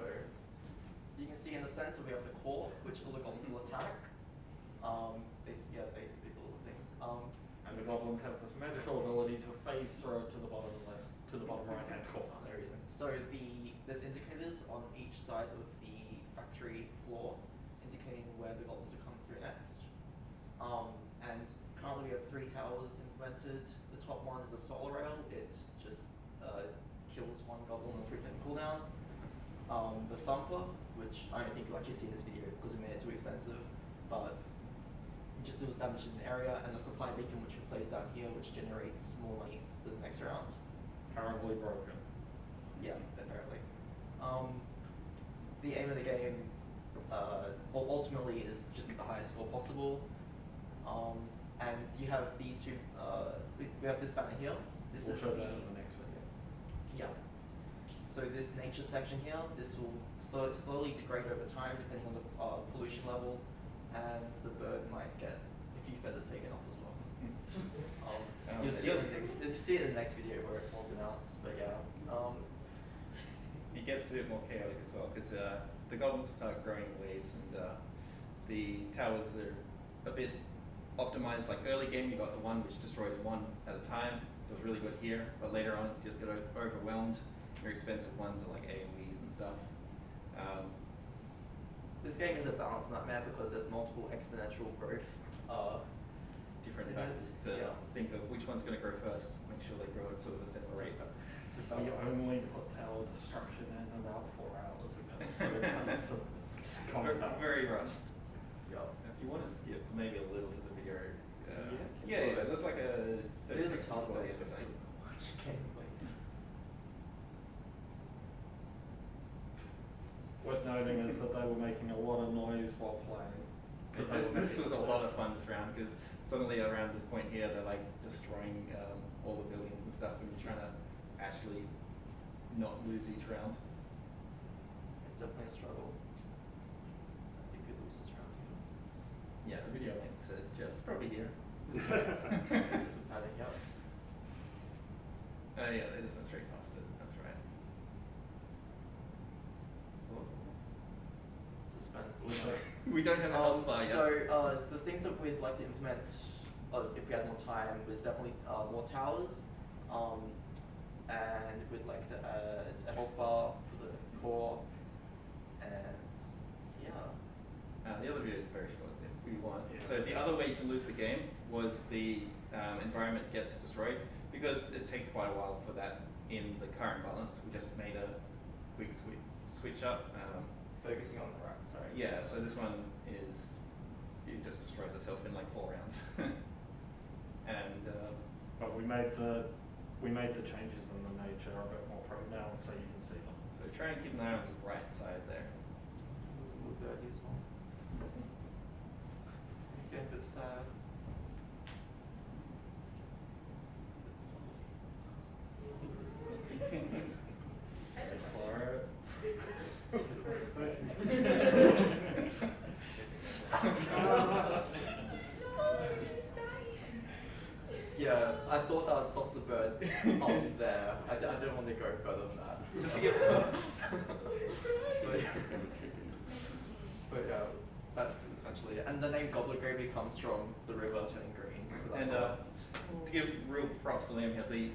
you can see in the center we have the core, which all the goblins will attack. They do little things. And the goblins have this magical ability to phase throw it to the bottom left, to the bottom right hand corner. No reason. So there's indicators on each side of the factory floor, indicating where the goblins will come through next. And currently we have 3 towers implemented. The top one is a solar rail. It just kills 1 goblin on a 3-second cooldown. The Thumper, which I don't think you'll actually see in this video because we made it too expensive, but it just deals damage in the area, and the Supply Beacon, which we place down here, which generates more money for the next round. Currently broken. Yeah, apparently. The aim of the game ultimately is just get the highest score possible. And you have these two, we have this banner here. This We'll is show the, that in the next video. yeah. So this nature section here, this will slowly degrade over time depending on the pollution level, and the bird might get a few feathers taken off as well. You'll see it in the next video where it's more pronounced, but yeah. It gets a bit more chaotic as well because the goblins will start growing leaves, and the towers are a bit optimized. Like early game, you got the one which destroys one at a time, so it's really good here. But later on, you just get overwhelmed. Your expensive ones are like AoEs and stuff. This game is a balance nightmare because there's multiple exponential growth. Different factors to think of which one's going to grow first. Make sure they grow at sort of a separate rate. We only put tower destruction in about 4 hours ago, so it kind of very rushed. Yeah. If you want to skip maybe a little to the video, Yeah. There's like a 30 It is a second tough before the game. end of the Worth noting is that they were making a lot of noise while playing. This was a lot of fun this round because suddenly around this point here they're like destroying all the buildings and stuff, and you're trying to actually not lose each round. It's definitely a struggle. I think we lose this round here. Yeah, the video length said just probably here. Just with padding, yep. Yeah, they just went straight past it. That's right. Suspense. We don't have a health bar yet. So the things that we'd like to implement, if we had more time, was definitely more towers, and we'd like to add a health bar for the core, and yeah. The other video is very short if we want. So the other way you can lose the game was the environment gets destroyed, because it takes quite a while for that in the current balance. We just made a quick switch up. Focusing on the right, sorry. Yeah, so this one is, it just destroys itself in like 4 rounds. And but we made the changes in the nature a bit more pronounced so you can see them. so try and keep an eye on the right side there. With birdie as well. It's getting a bit sad. Yeah, I thought that would stop the bird up there. I didn't want to go further than that. Just to get but yeah, that's essentially it. And the name Goblet Gravy comes from the river turning green. And to give real props to Liam here, the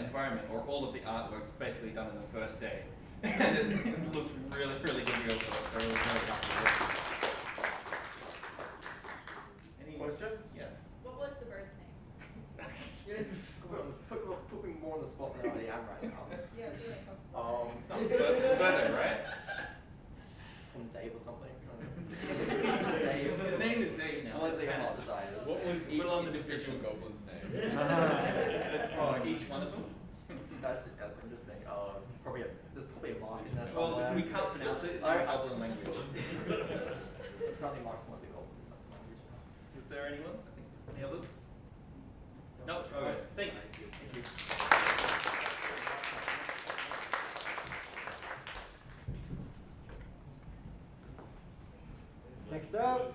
environment or all of the artwork's basically done on the first day. And it looked really, really good real to us, so it was very happy with it. Any questions? Yeah. What was the bird's name? Put me more on the spot than I already am right now. Yeah, it's really comfortable. It's not Berto, right? From Dave or something. Dave. His name is Dave now. Let's say art designers. What was Put on the description goblin's name? Each one of them. That's interesting. There's probably a mark in there Well, somewhere. we can't pronounce it. It's in goblin language. Apparently marks one of the goblin language. Is there anyone? Any others? No. Okay. Thanks. Thank you. Next up.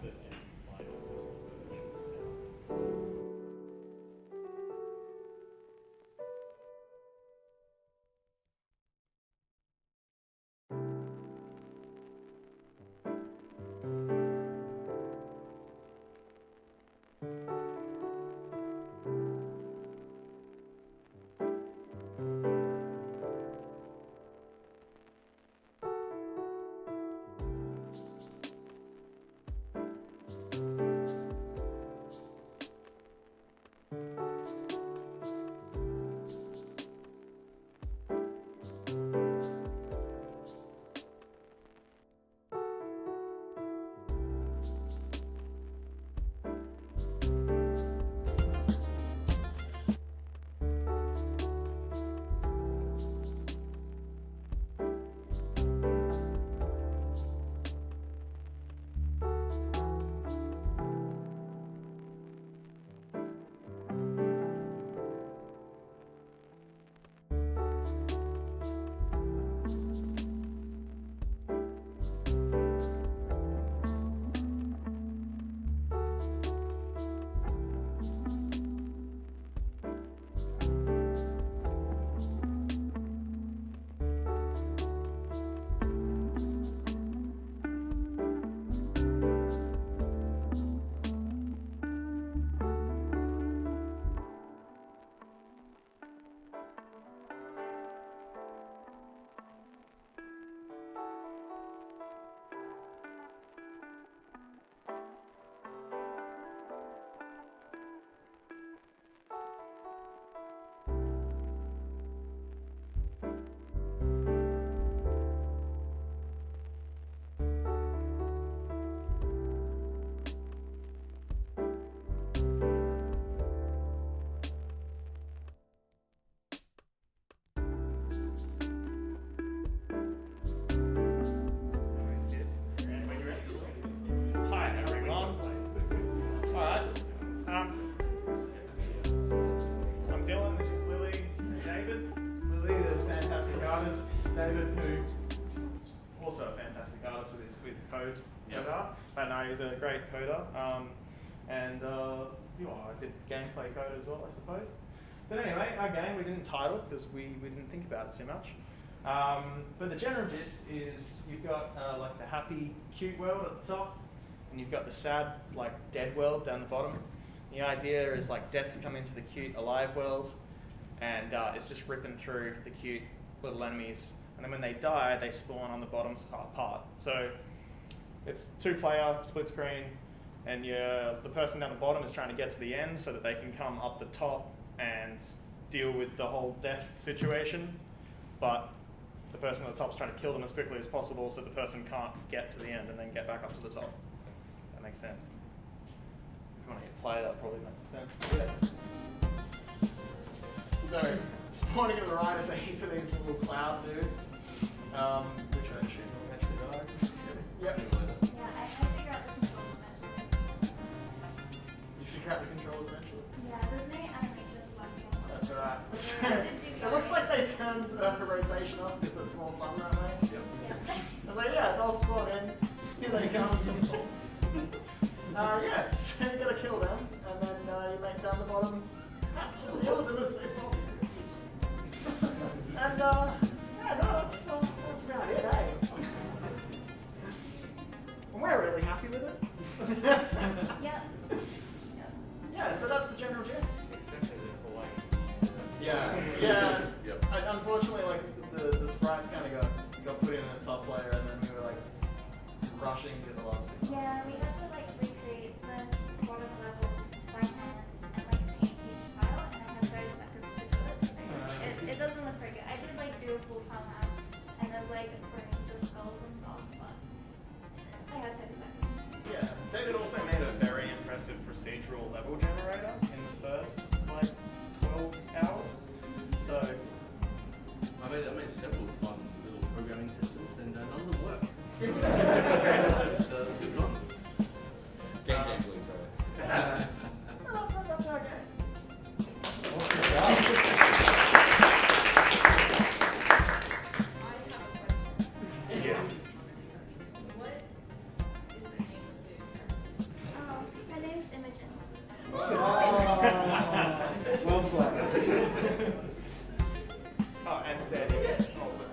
code Yep. coder. But no, he's a great coder. And I did gameplay code as well, I suppose. But anyway, our game we didn't title because we didn't think about it too much. But the general gist is you've got like the happy, cute world at the top, and you've got the sad, like dead world down the bottom. The idea is like death's come into the cute, alive world, and it's just ripping through the cute little enemies. And then when they die, they spawn on the bottom part. So it's 2-player, split screen, and the person down the bottom is trying to get to the end so that they can come up the top and deal with the whole death situation. But the person at the top is trying to kill them as quickly as possible so the person can't get to the end and then get back up to the top. That makes sense. If you want to hit play, that'll probably make sense. Yeah. So, spawning at the right is a heap of these little cloud dudes, which I assume will eventually die. Yep. Yeah, I figured out the controls eventually. You figure out the controls eventually? Yeah, there's no animations left on. That's alright. I did do the It looks like they turned the rotation off because it's more fun that way. Yep. Yeah. I was like, yeah, they'll spawn in. Here they come. Yeah, so you gotta kill them, and then you make down the bottom. Deal with them as they fall. And yeah, no, that's about it, eh? And we're really happy with it. Yeah. Yeah, so that's the general gist. Yeah. Yeah. Yep. Unfortunately, like the sprites kind of got put in the top layer, and then we were like rushing to the last bit. Yeah, we had to like recreate this bottom level by hand and like paint each tile, and I had 30 seconds to do it. So it doesn't look very good. I did like do a full tile map, and there's like springs and skulls and stuff, but I had 30 seconds. Yeah, David also made a very impressive procedural level generator in the first like 12 hours. So I made several fun little programming systems, and none of them work. So, it's good fun. Game blue, sorry. that's our game. Yes. My name is Imogen. Well played. Oh, and Daddy also.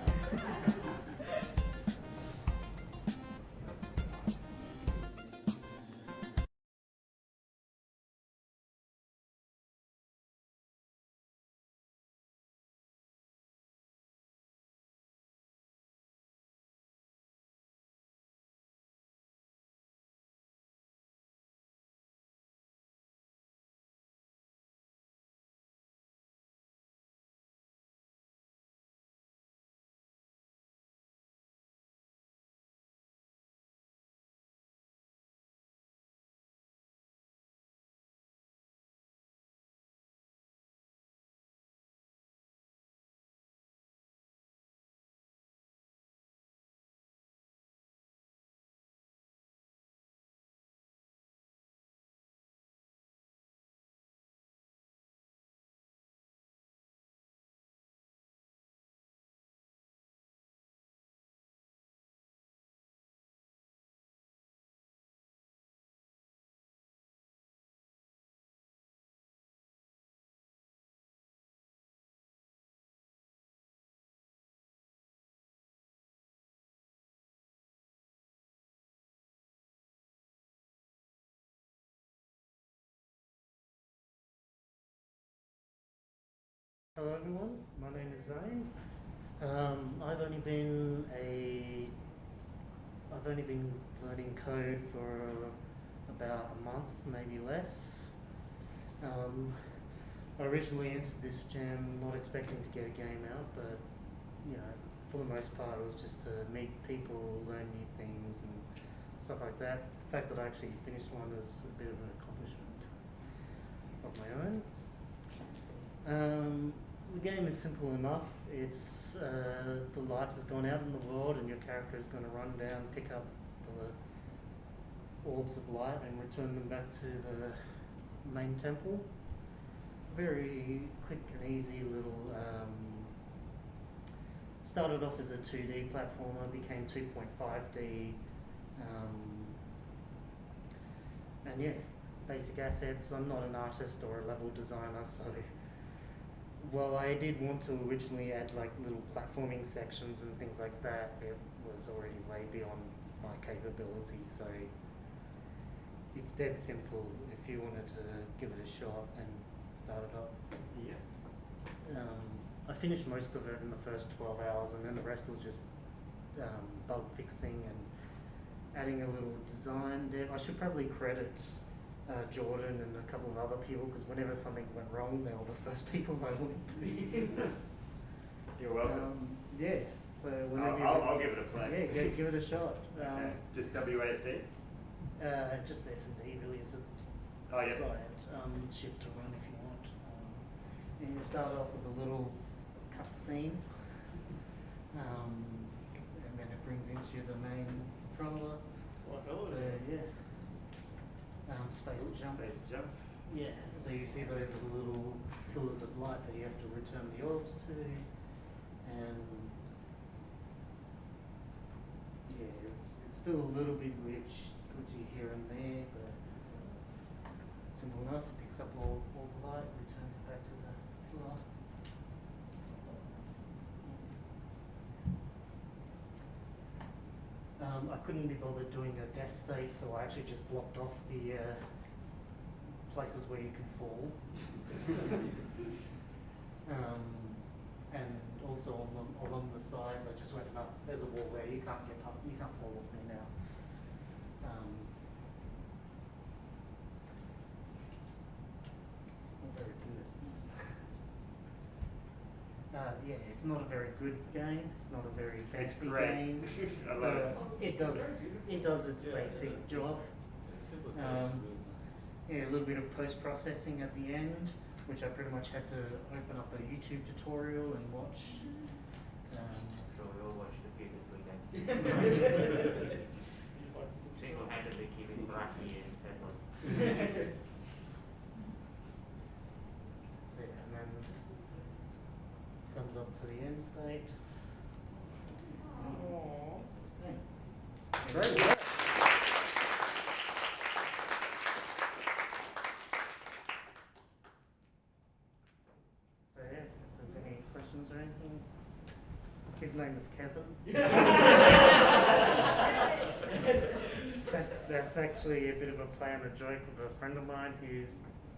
Hello everyone, my name is Zane. I've only been learning code for about a month, maybe less. I originally entered this jam not expecting to get a game out, but for the most part it was just to meet people, learn new things and stuff like that. The fact that I actually finished one is a bit of an accomplishment of my own. The game is simple enough. It's the light has gone out in the world and your character is going to run down, pick up the orbs of light and return them back to the main temple. Very quick and easy little, started off as a 2D platformer, became 2.5D And yeah, basic assets. I'm not an artist or a level designer, so well, I did want to originally add like little platforming sections and things like that. It was already way beyond my capability, so it's dead simple if you wanted to give it a shot and start it up. Yeah. I finished most of it in the first 12 hours, and then the rest was just bug fixing and adding a little design there. I should probably credit Jordan and a couple of other people, because whenever something went wrong, they were the first people I went to. You're welcome. Yeah, so whenever I'll give it a play. Yeah, give it a shot. Okay. Just WASD? Just S&D really is a yeah. site. Shift to run if you want. And you start off with a little cutscene, and then it brings into the main controller. So yeah. Space to jump. Space to jump. Yeah, so you see those little pillars of light that you have to return the orbs to, and yeah, it's still a little bit glitchy here and there, but simple enough. It picks up all the light, returns it back to the pillar. I couldn't be bothered doing a death state, so I actually just blocked off the places where you can fall. And also along the sides, I just went up. There's a wall there. You can't get up. You can't fall off there now. It's not very good. Yeah, it's not a very good game. It's not a very fancy game. I love it. It does its basic job. Yeah, a little bit of post-processing at the end, which I pretty much had to open up a YouTube tutorial and watch. So we all watched the few this weekend. Single-handedly keeping Rocky in Teslas. So yeah, and then comes up to the end state. Yeah. Great work. So yeah, if there's any questions or anything. His name is Kevin. That's actually a bit of a play on a joke with a friend of mine who's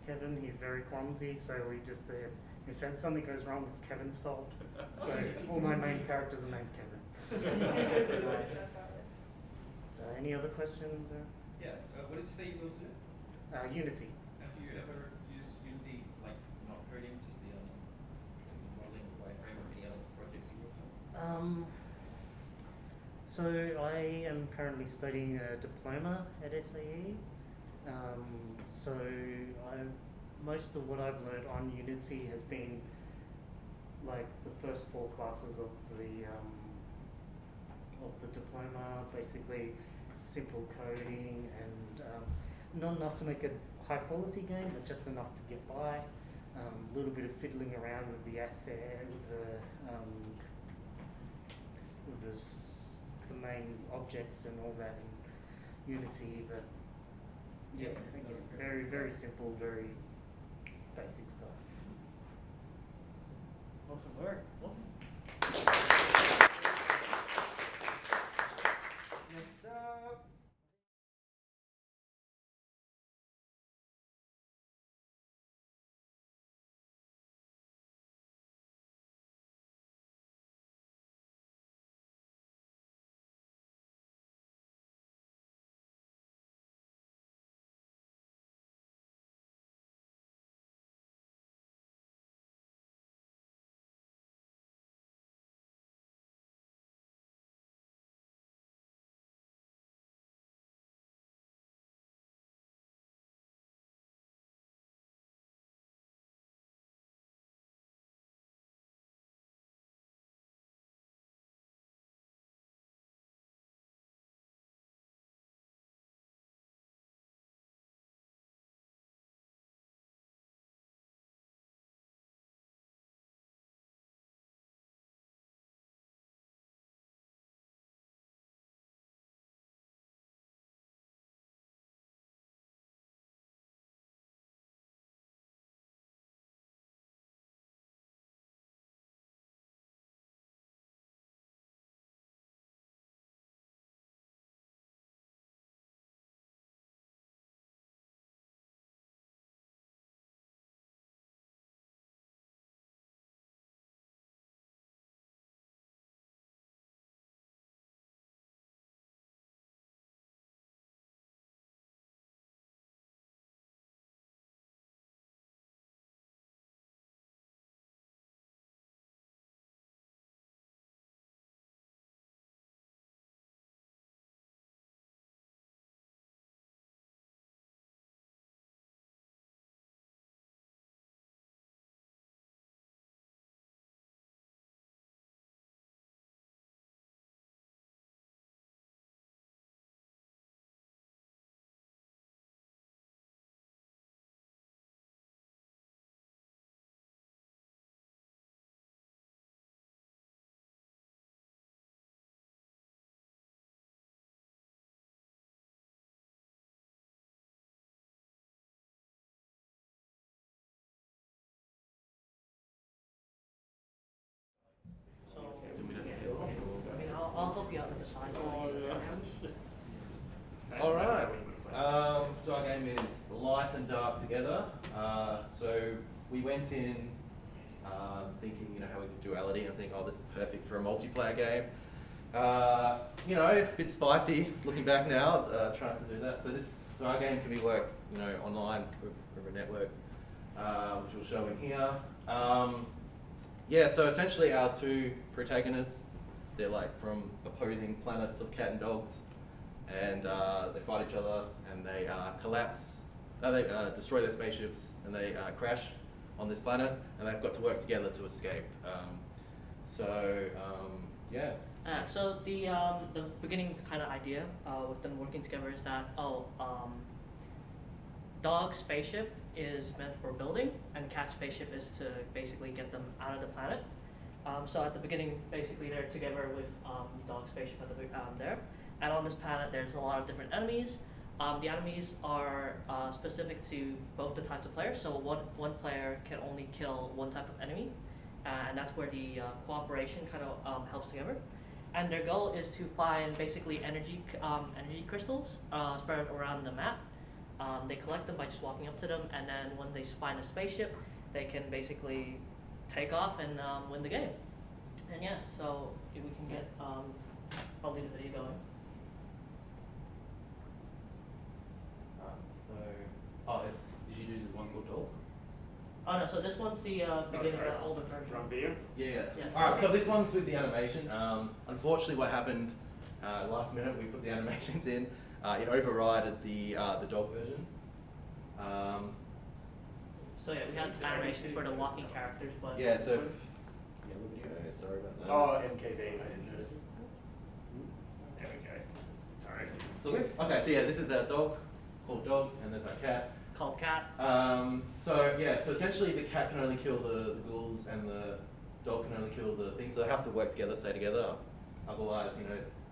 Kevin. He's very clumsy, so we just if something goes wrong, it's Kevin's fault. So all my main characters are named Kevin. Any other questions? Yeah. What did you say you built today? Unity. Have you ever used Unity, like not coding, just the modeling of wireframe or any other projects you worked on? So I am currently studying a diploma at SAE. So most of what I've learned on Unity has been like the first 4 classes of the diploma, basically simple coding and not enough to make a high quality game, but just enough to get by. A little bit of fiddling around with the asset, with the main objects and all that in Unity, but yeah, again, very, very simple, very basic stuff. Awesome work. Awesome. together. So we went in thinking, how we could duality, and think, oh, this is perfect for a multiplayer game. A bit spicy looking back now, trying to do that. So our game can be worked, online over a network, which we'll show in here. So essentially our two protagonists, they're like from opposing planets of cat and dogs, and they fight each other, and they they destroy their spaceships, and they crash on this planet, and they've got to work together to escape. So the beginning kind of idea with them working together is that dog spaceship is meant for building, and cat spaceship is to basically get them out of the planet. So at the beginning, basically they're together with dog spaceship at the there, and on this planet there's a lot of different enemies. The enemies are specific to both the types of players. So one player can only kill one type of enemy, and that's where the cooperation kind of helps together. And their goal is to find basically energy crystals spread around the map. They collect them by just walking up to them, and then when they find a spaceship, they can basically take off and win the game. And so if we can get, I'll leave the video going. Did you do the one called Dog? Oh no, so this one's the beginning of the older version. Wrong video? Yeah. Alright, so this one's with the animation. Unfortunately what happened last minute, we put the animations in, it overrided the dog version. So we had animations for the walking characters, but... Yeah, so... sorry about that. Oh, MKV, I didn't notice. There we go. Sorry. So good? Okay, so this is our dog, called Dog, and there's our cat. Called Cat. So essentially the cat can only kill the ghouls, and the dog can only kill the things, so they have to work together, stay together. Otherwise,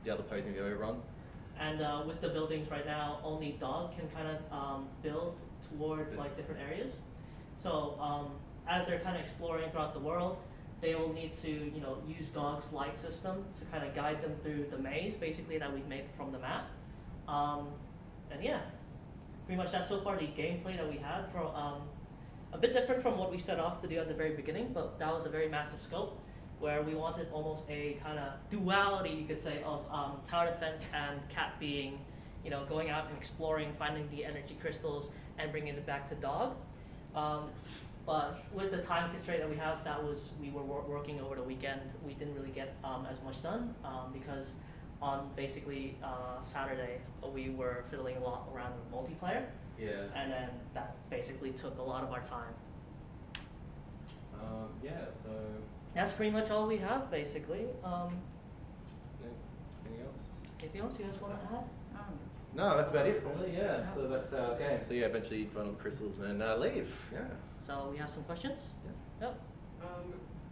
the other posing will be overrun. And with the buildings right now, only dog can kind of build towards different areas. So as they're kind of exploring throughout the world, they will need to use dog's light system to kind of guide them through the maze, basically, that we've made from the map. Pretty much that's so far the gameplay that we had. For a bit different from what we set off to do at the very beginning, but that was a very massive scope, where we wanted almost a kind of duality, you could say, of tower defense and cat being, going out and exploring, finding the energy crystals, and bringing it back to dog. But with the time constraint that we have, we were working over the weekend. We didn't really get as much done because on basically Saturday we were fiddling a lot around with multiplayer. Yeah. And then that basically took a lot of our time. So that's pretty much all we have, basically. Anything else? Anything else you guys want to add? No, that's about it, probably. Yeah. So that's our game. So eventually find all the crystals and leave. Yeah. So we have some questions. Yeah. Yep.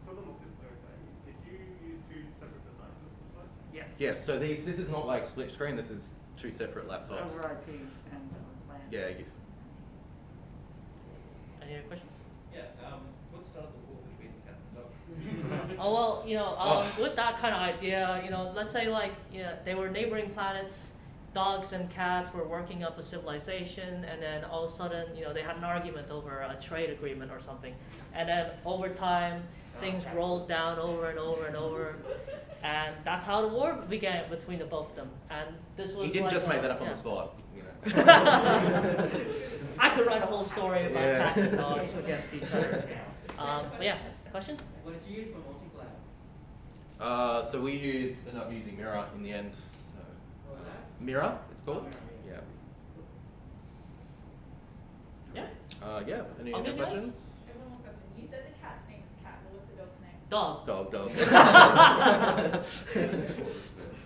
For the multiplayer game, did you use two separate devices to play? Yes. Yes. So this is not like split screen. This is two separate laptops. Over IP and LAN. Yeah. Any other questions? Yeah. What started the war between cats and dogs? Oh well, with that kind of idea, let's say they were neighboring planets. Dogs and cats were working up a civilization, and then all of a sudden, they had an argument over a trade agreement or something. And then over time, things rolled down over and over and over. And that's how the war began between the both of them. And this was He didn't just make that up on the spot. I could write a whole story about cats and dogs against each other. Question? What did you use for multiplayer? So we ended up using Mirror in the end. What was that? Mirror, it's called. Mirror. Yeah. Any I'll other give you questions? One more question. You said the cat's name is Cat, but what's the dog's name? Dog.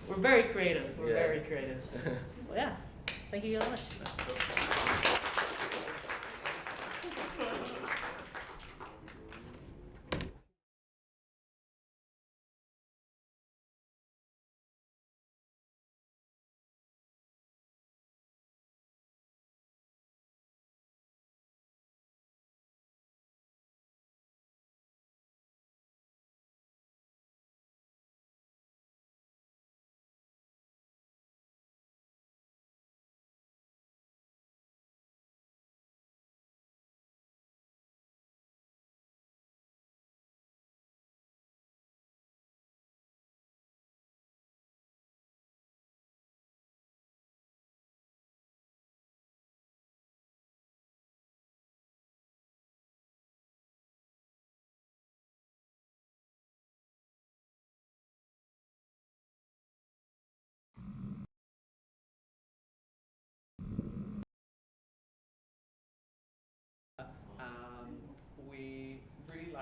We're very creative. We're very creative. Well, thank you very much.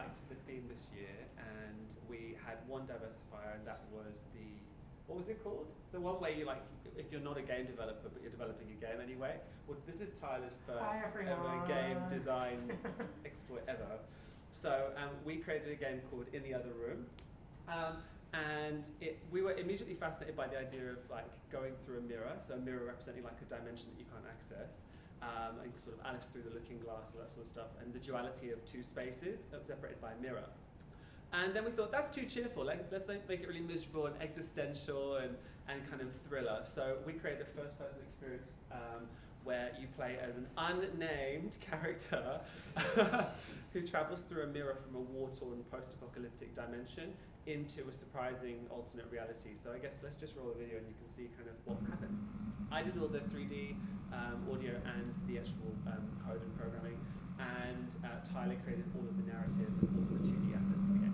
liked the theme this year, and we had one diversifier, and that was what was it called? The one where you if you're not a game developer but you're developing a game anyway. Well, this is Tyler's first ever game design exploit ever. So we created a game called In the Other Room. And we were immediately fascinated by the idea of going through a mirror, so a mirror representing a dimension that you can't access, and sort of Alice through the looking glass, all that sort of stuff, and the duality of two spaces separated by a mirror. And then we thought, that's too cheerful, let's make it really miserable and existential and kind of thriller. So we created a first-person experience where you play as an unnamed character who travels through a mirror from a war-torn post-apocalyptic dimension into a surprising alternate reality. So I guess let's just roll a video and you can see kind of what happens. I did all the 3D audio and the actual code and programming, and Tyler created all of the narrative and all of the 2D assets for the game.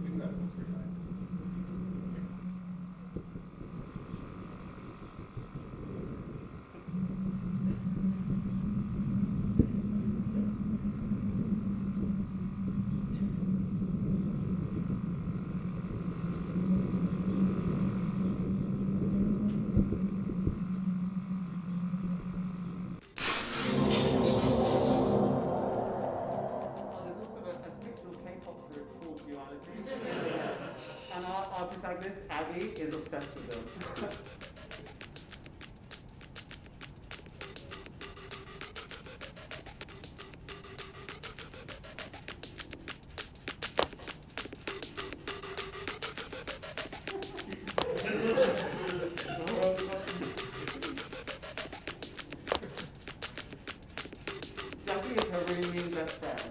We can go full screen, right? And our protagonist, Abby, is obsessed with them. Jackie is her really mean best friend.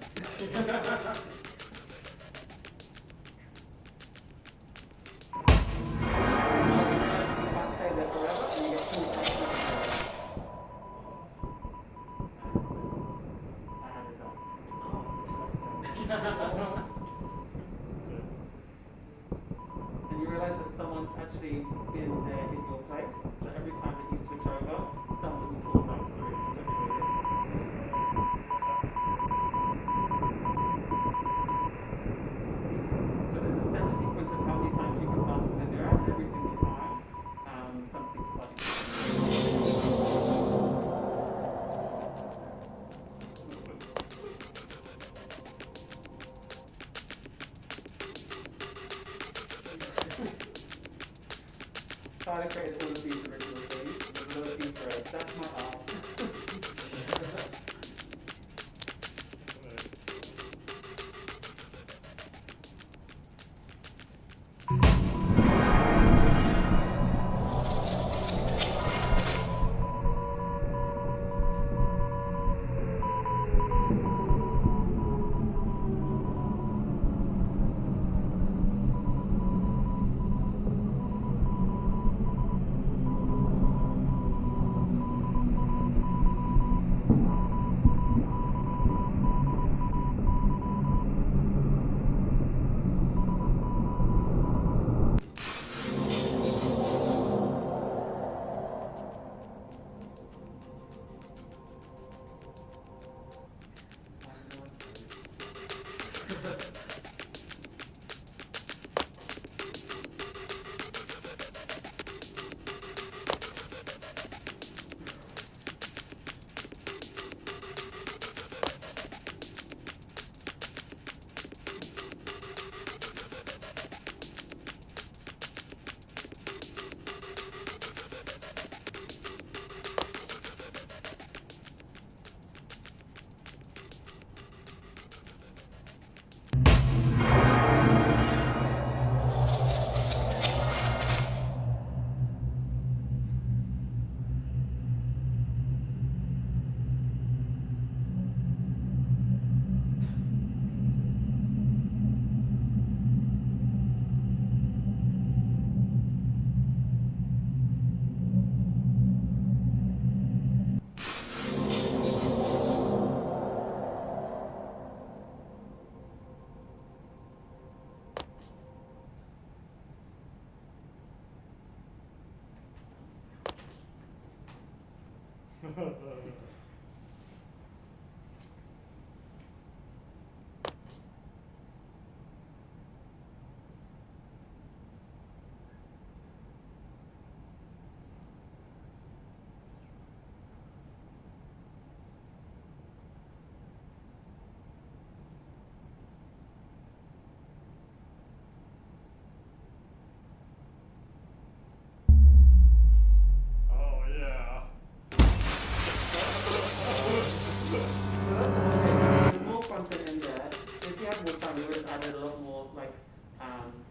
And you realize that someone's actually been there in your place. So every time that you switch over, someone's pulled back through. You don't know who it is. So there's a set sequence of how many times you can pass in the mirror, and every single time something's starting to Tyler created all of these original things. There's a lot of Easter eggs. That's my art.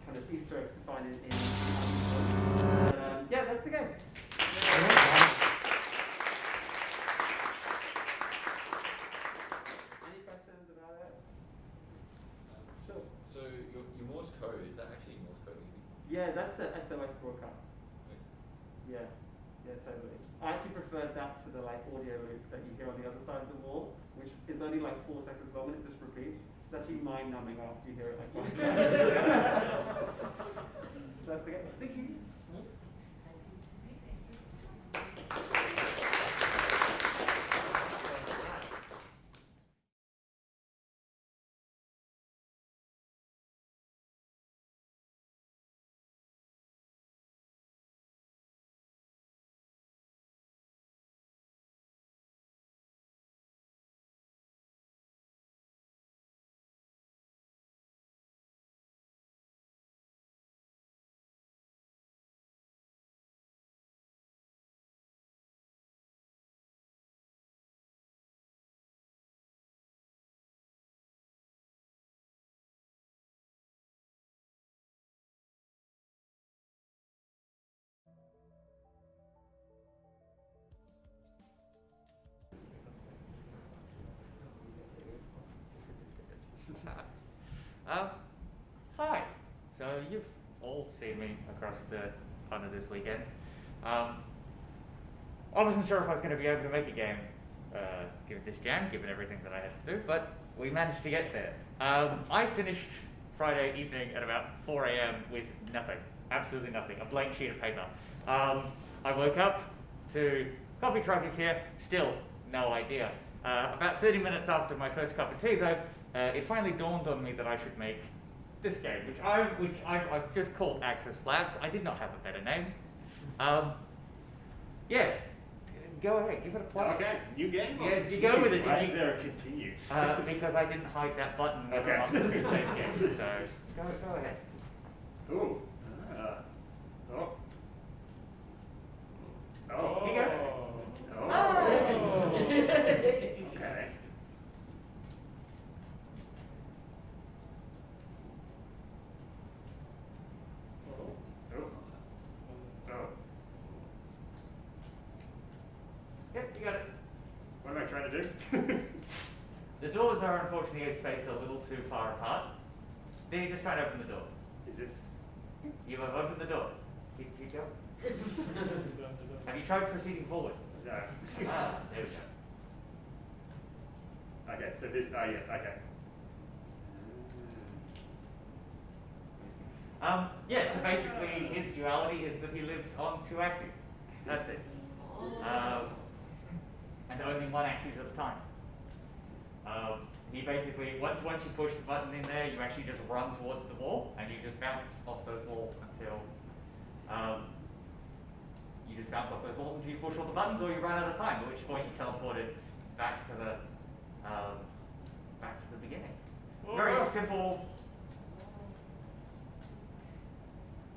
kind of Easter eggs to find in yeah, that's the game. Any questions about it? Sure. So your Morse code, is that actually Morse code? Yeah, that's a SOS broadcast. Yeah, yeah, totally. I actually preferred that to the like audio loop that you hear on the other side of the wall, which is only like 4 seconds long and it just repeats. It's actually mind-numbing after you hear it like 5 times. That's the game. Thank you. Hi. So you've all seen me across the fun of this weekend. I wasn't sure if I was going to be able to make a game, given this jam, given everything that I had to do, but we managed to get there. I finished Friday evening at about 4 a.m. with nothing, absolutely nothing, a blank sheet of paper. I woke up to coffee truck is here, still no idea. About 30 minutes after my first cup of tea, though, it finally dawned on me that I should make this game, which I've just called Access Labs. I did not have a better name. Yeah, go ahead, give it a play. Okay, new game? Yeah, you go with it. Why is there a continue? Because I didn't hide that button Okay. on the save game, so go ahead. Ooh. Oh. Oh. Here you go. Oh. Okay. Yep, you got it. What am I trying to do? The doors are unfortunately spaced a little too far apart. Then you just try to open the door. Is this? You have opened the door. Keep going. Have you tried proceeding forward? No. Ah, there we go. Okay, so this, oh yeah, okay. Yeah, so basically his duality is that he lives on 2 axes. That's it. And only 1 axis at a time. He basically, once you push the button in there, you actually just run towards the wall, and you just bounce off those walls until you push all the buttons, or you run out of time. At which point you teleport it back to the beginning. Very simple.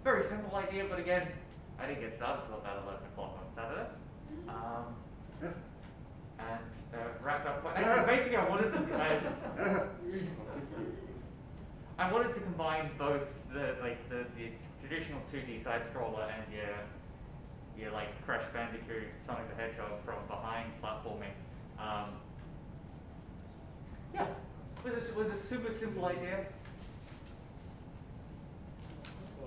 Very simple idea, but again, I didn't get started until about 11 o'clock on Saturday. And wrapped up quite nicely. Basically, I wanted to combine both the traditional 2D side scroller and your like Crash Bandicoot, Sonic the Hedgehog from behind platforming. Yeah, with a super simple idea.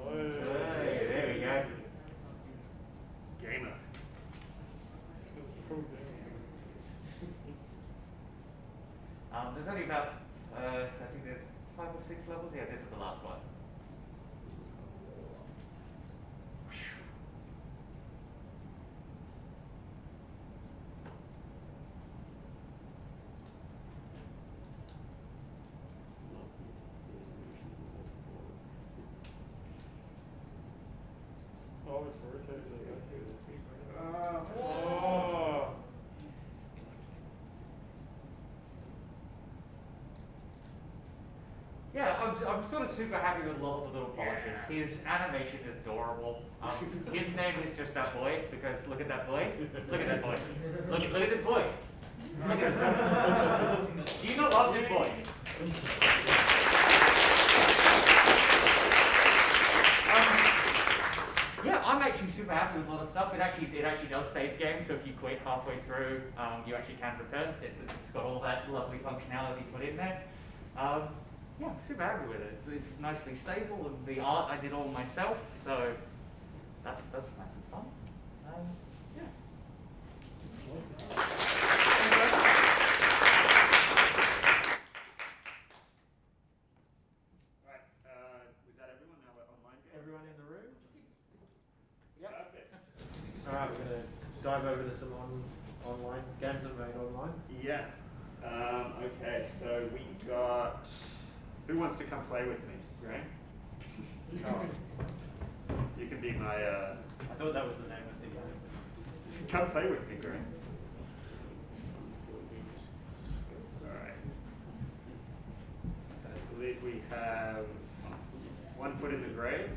Hey, there we go. Gamer. There's only about, I think there's 5 or 6 levels. Yeah, this is the last one. Oh, it's rotated. I see the speed. Oh. Yeah, I'm sort of super happy with a lot of the little polishes. His animation is adorable. His name is just that boy, because look at that boy. Look at that boy. Look at this boy. Look at this boy. Do you not love this boy? actually super happy with a lot of stuff. It actually does save the game, so if you quit halfway through, you actually can return. It's got all that lovely functionality put in there. Yeah, I'm super happy with it. It's nicely stable, and the art I did all myself, so that's nice and fun. Yeah. Right, was that everyone? Now we're online games? Everyone in the room? Yep. Perfect. Alright, we're going to dive over to some online games that are made online. Yeah. Okay, so we got. Who wants to come play with me? Graham? Oh. You can be my. I thought that was the name of the game. Come play with me, Graham. Alright. So I believe we have 1 foot in the grave.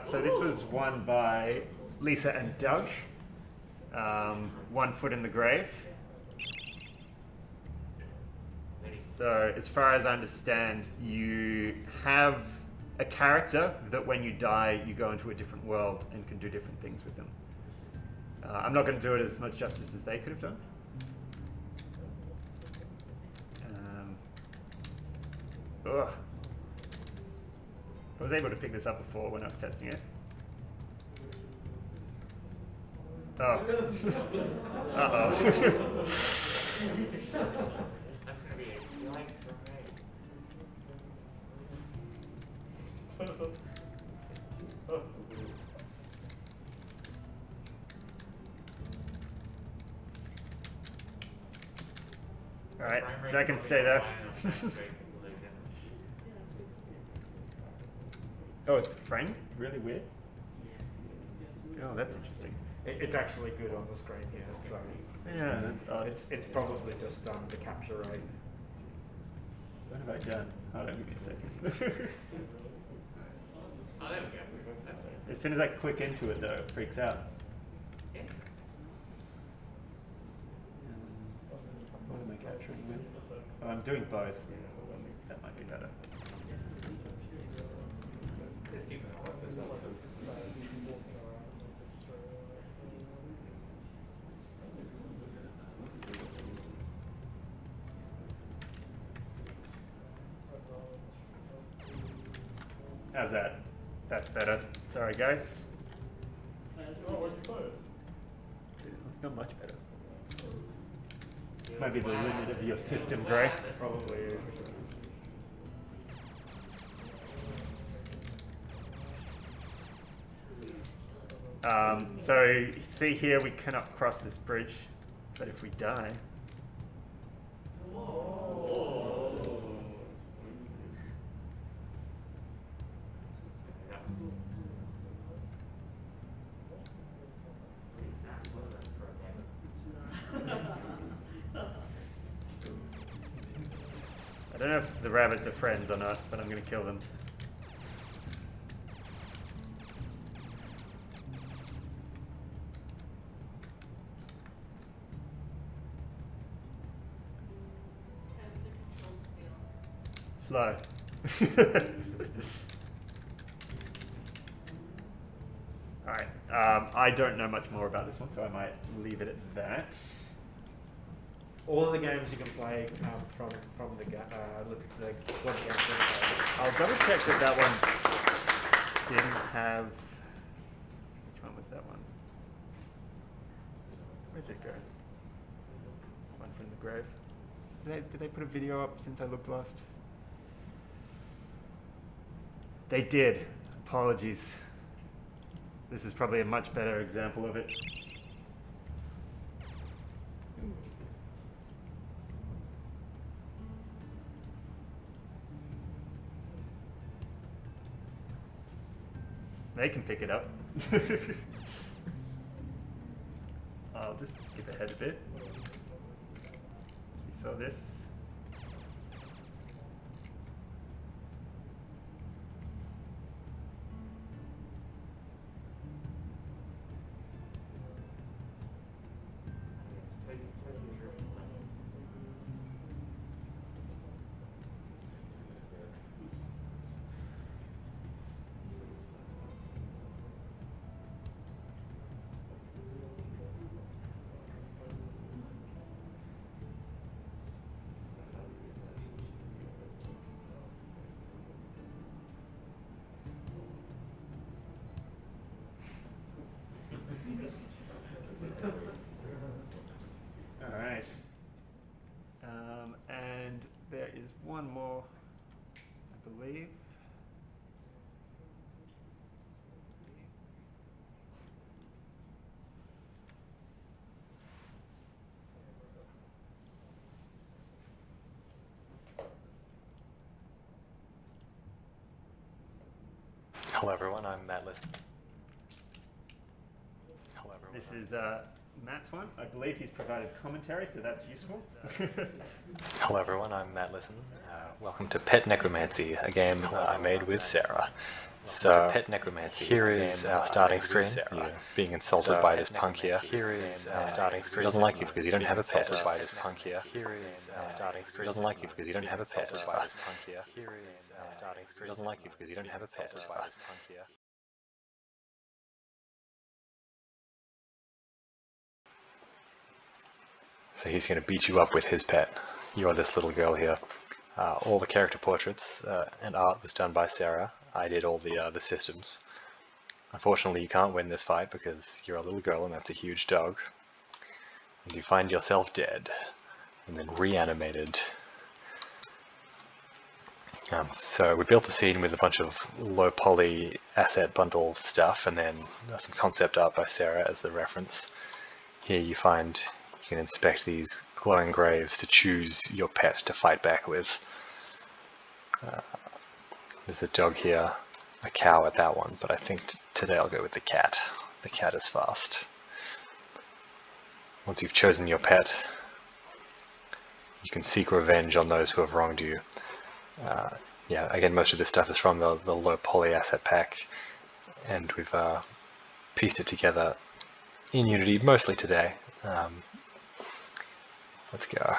So this was won by Lisa and Doug. 1 foot in the grave. So as far as I understand, you have a character that when you die, you go into a different world and can do different things with them. I'm not going to do it as much justice as they could have done. Ugh. I was able to pick this up before when I was testing it. Oh. Uh-oh. That's going to be a blank Alright, that can stay there. Oh, is the frame really weird? Oh, that's interesting. It's actually good on the screen here, so Yeah, that's odd. it's probably just the capture rate. What have I done? Hold on, give me a second. Oh, there we go. That's it. As soon as I click into it, though, it freaks out. Yeah. What am I capturing with? Oh, I'm doing both. That might be better. How's that? That's better. Sorry, guys. It's not much better. This might be the limit of your system, Greg. Probably is. So see here, we cannot cross this bridge, but if we die, I don't know if the rabbits are friends or not, but I'm going to kill them. Slow. Alright, I don't know much more about this one, so I might leave it at that. All of the games you can play from the look at the web game. I'll double check that that one didn't have. Which one was that one? Where'd it go? One from the grave. Did they put a video up since I looked last? They did. Apologies. This is probably a much better example of it. They can pick it up. I'll just skip ahead a bit. You saw this. All right. And there is one more, I believe. Hello everyone, I'm Matt Listen. Hello everyone. This is Matt's one. I believe he's provided commentary, so that's useful. Hello everyone, I'm Matt Listen. Welcome to Pet Necromancy, a game I made with Sarah. So, Pet Necromancy. Here is our starting screen. You're being insulted by this punk here. Here is our starting screen. Doesn't like you because you don't have a pet. By this punk here. Here is our starting screen. Doesn't like you because you don't have a pet. By this punk here. Here is our starting screen. Doesn't like you because you don't have a pet. By this punk here. So he's going to beat you up with his pet. You are this little girl here. All the character portraits and art was done by Sarah. I did all the systems. Unfortunately, you can't win this fight because you're a little girl and that's a huge dog. And you find yourself dead and then reanimated. So we built the scene with a bunch of low poly asset bundle stuff and then some concept art by Sarah as the reference. Here you find you can inspect these glowing graves to choose your pet to fight back with. There's a dog here, a cow at that one, but I think today I'll go with the cat. The cat is fast. Once you've chosen your pet, you can seek revenge on those who have wronged you. Yeah, again, most of this stuff is from the low poly asset pack, and we've pieced it together in Unity, mostly today. Let's go.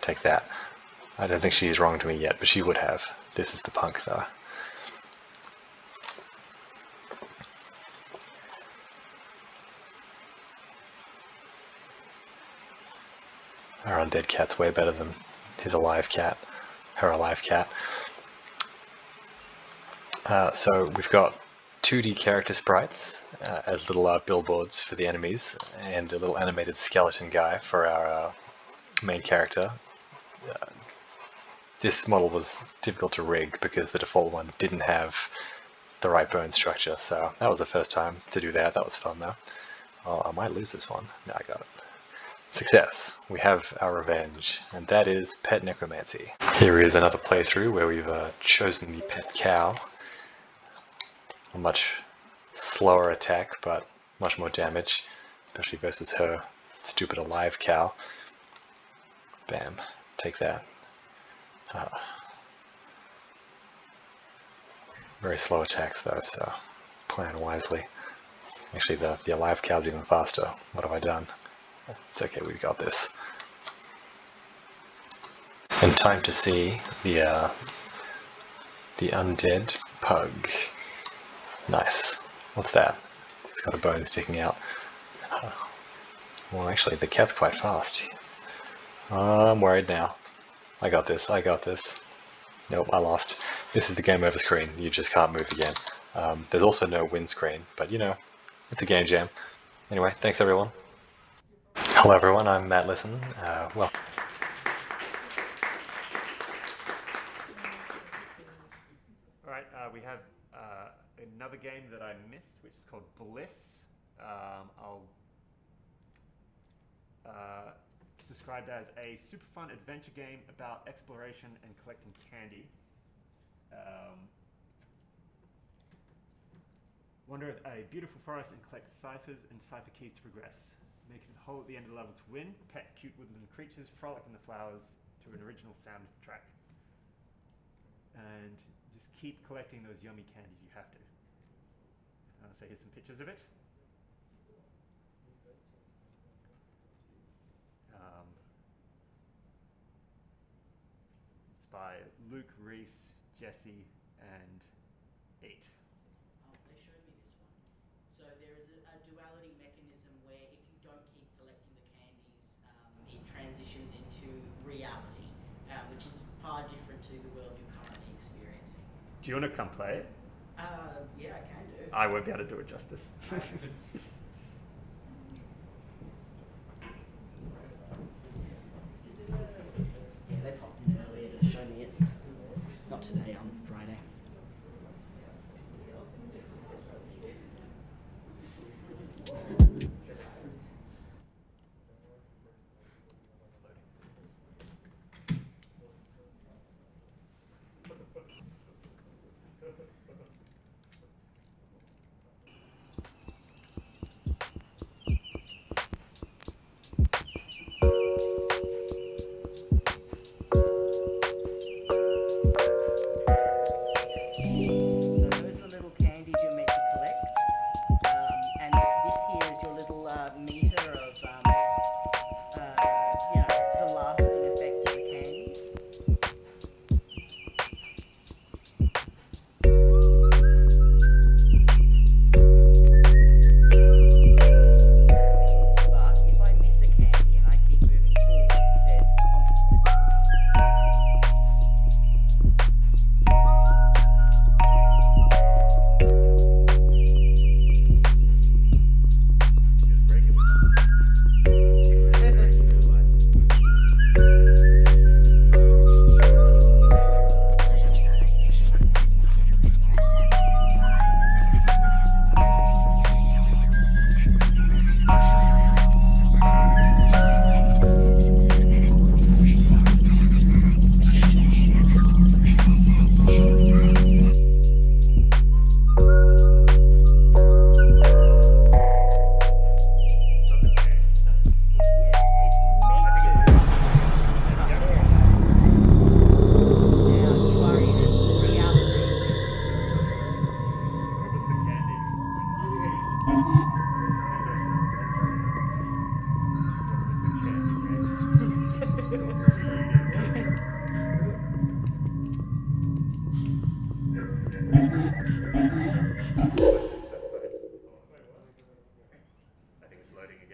Take that. I don't think she's wronged me yet, but she would have. This is the punk, though. Our undead cat's way better than his alive cat. Her alive cat. So we've got 2D character sprites as little billboards for the enemies, and a little animated skeleton guy for our main character. This model was difficult to rig because the default one didn't have the right bone structure, so that was the first time to do that. That was fun though. Oh, I might lose this one. No, I got it. Success! We have our revenge, and that is Pet Necromancy. Here is another playthrough where we've chosen the pet cow. A much slower attack, but much more damage, especially versus her stupid alive cow. Bam. Take that. Very slow attacks though, so plan wisely. Actually, the alive cow's even faster. What have I done? It's okay, we've got this. And time to see the undead pug. Nice. What's that? It's got a bone sticking out. Well, actually, the cat's quite fast. I'm worried now. I got this, I got this. Nope, I lost. This is the game over screen. You just can't move again. There's also no win screen, but you know, it's a game jam. Anyway, thanks everyone. Hello everyone, I'm Matt Listen. Well. Alright, we have another game that I missed, which is called Bliss. It's described as a super fun adventure game about exploration and collecting candy. Wander a beautiful forest and collect ciphers and cipher keys to progress. Make it a hole at the end of the level to win. Pet cute woodland creatures, frolic in the flowers to an original soundtrack. And just keep collecting those yummy candies you have to. So here's some pictures of it. It's by Luke, Reese, Jesse, and 8. Oh, they showed me this one. So there is a duality mechanism where if you don't keep collecting the candies, it transitions into reality, which is far different to the world you're currently experiencing. Do you want to come play it? Yeah, I can do. I won't be able to do it justice. Yeah, they popped in earlier to show me it. Not today, on Friday.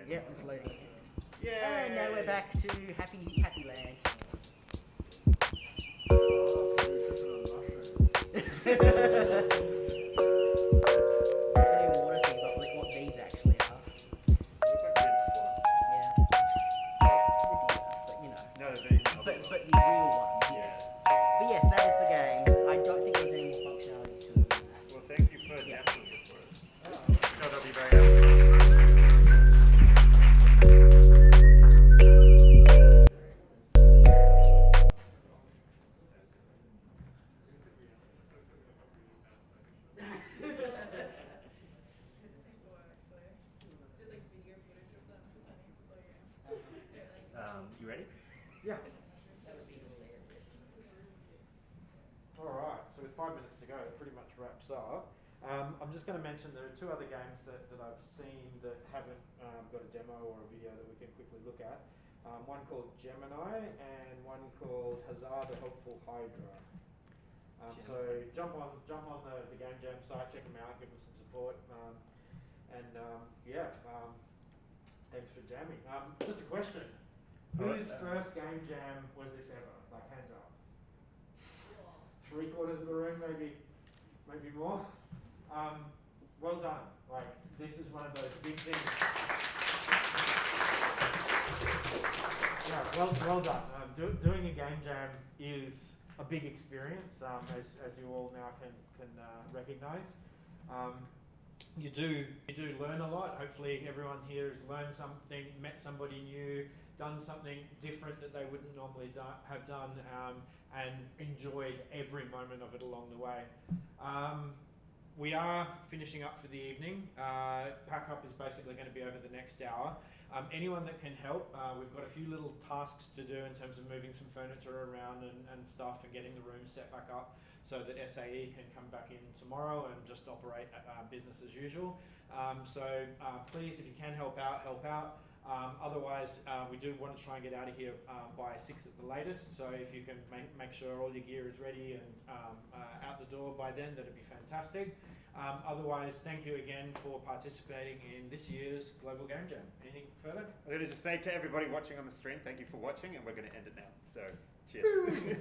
Yep, it's loading again. Yay! And now we're back to happy land. I don't even want to think about what these actually are. Yeah. But you know. But the real ones, yes. But yes, that is the game. I don't think there's any more functionality to it than that. Well, thank you for jamming it for us. No, that'll be very helpful. You ready? Yeah. That would be hilarious. Alright, so with 5 minutes to go, it pretty much wraps up. I'm just going to mention there are 2 other games that I've seen that haven't got a demo or a video that we can quickly look at. One called Gemini and one called Hazard the Helpful Hydra. So jump on the Game Jam site, check them out, give them some support. Thanks for jamming. Just a question. Whose first Game Jam was this ever? Like, hands up. 3/4 of the room, maybe more. Well done. Like, this is one of those big things. Yeah, well done. Doing a Game Jam is a big experience, as you all now can recognise. You do learn a lot. Hopefully everyone here has learned something, met somebody new, done something different that they wouldn't normally have done, and enjoyed every moment of it along the way. we are finishing up for the evening. Pack up is basically going to be over the next hour. Anyone that can help, we've got a few little tasks to do in terms of moving some furniture around and stuff and getting the room set back up so that SAE can come back in tomorrow and just operate business as usual. So please, if you can help out, help out. Otherwise, we do want to try and get out of here by 6 at the latest. So if you can make sure all your gear is ready and out the door by then, that'd be fantastic. Otherwise, thank you again for participating in this year's Global Game Jam. Anything further? I'm going to just say to everybody watching on the stream, thank you for watching, and we're going to end it now. So, cheers.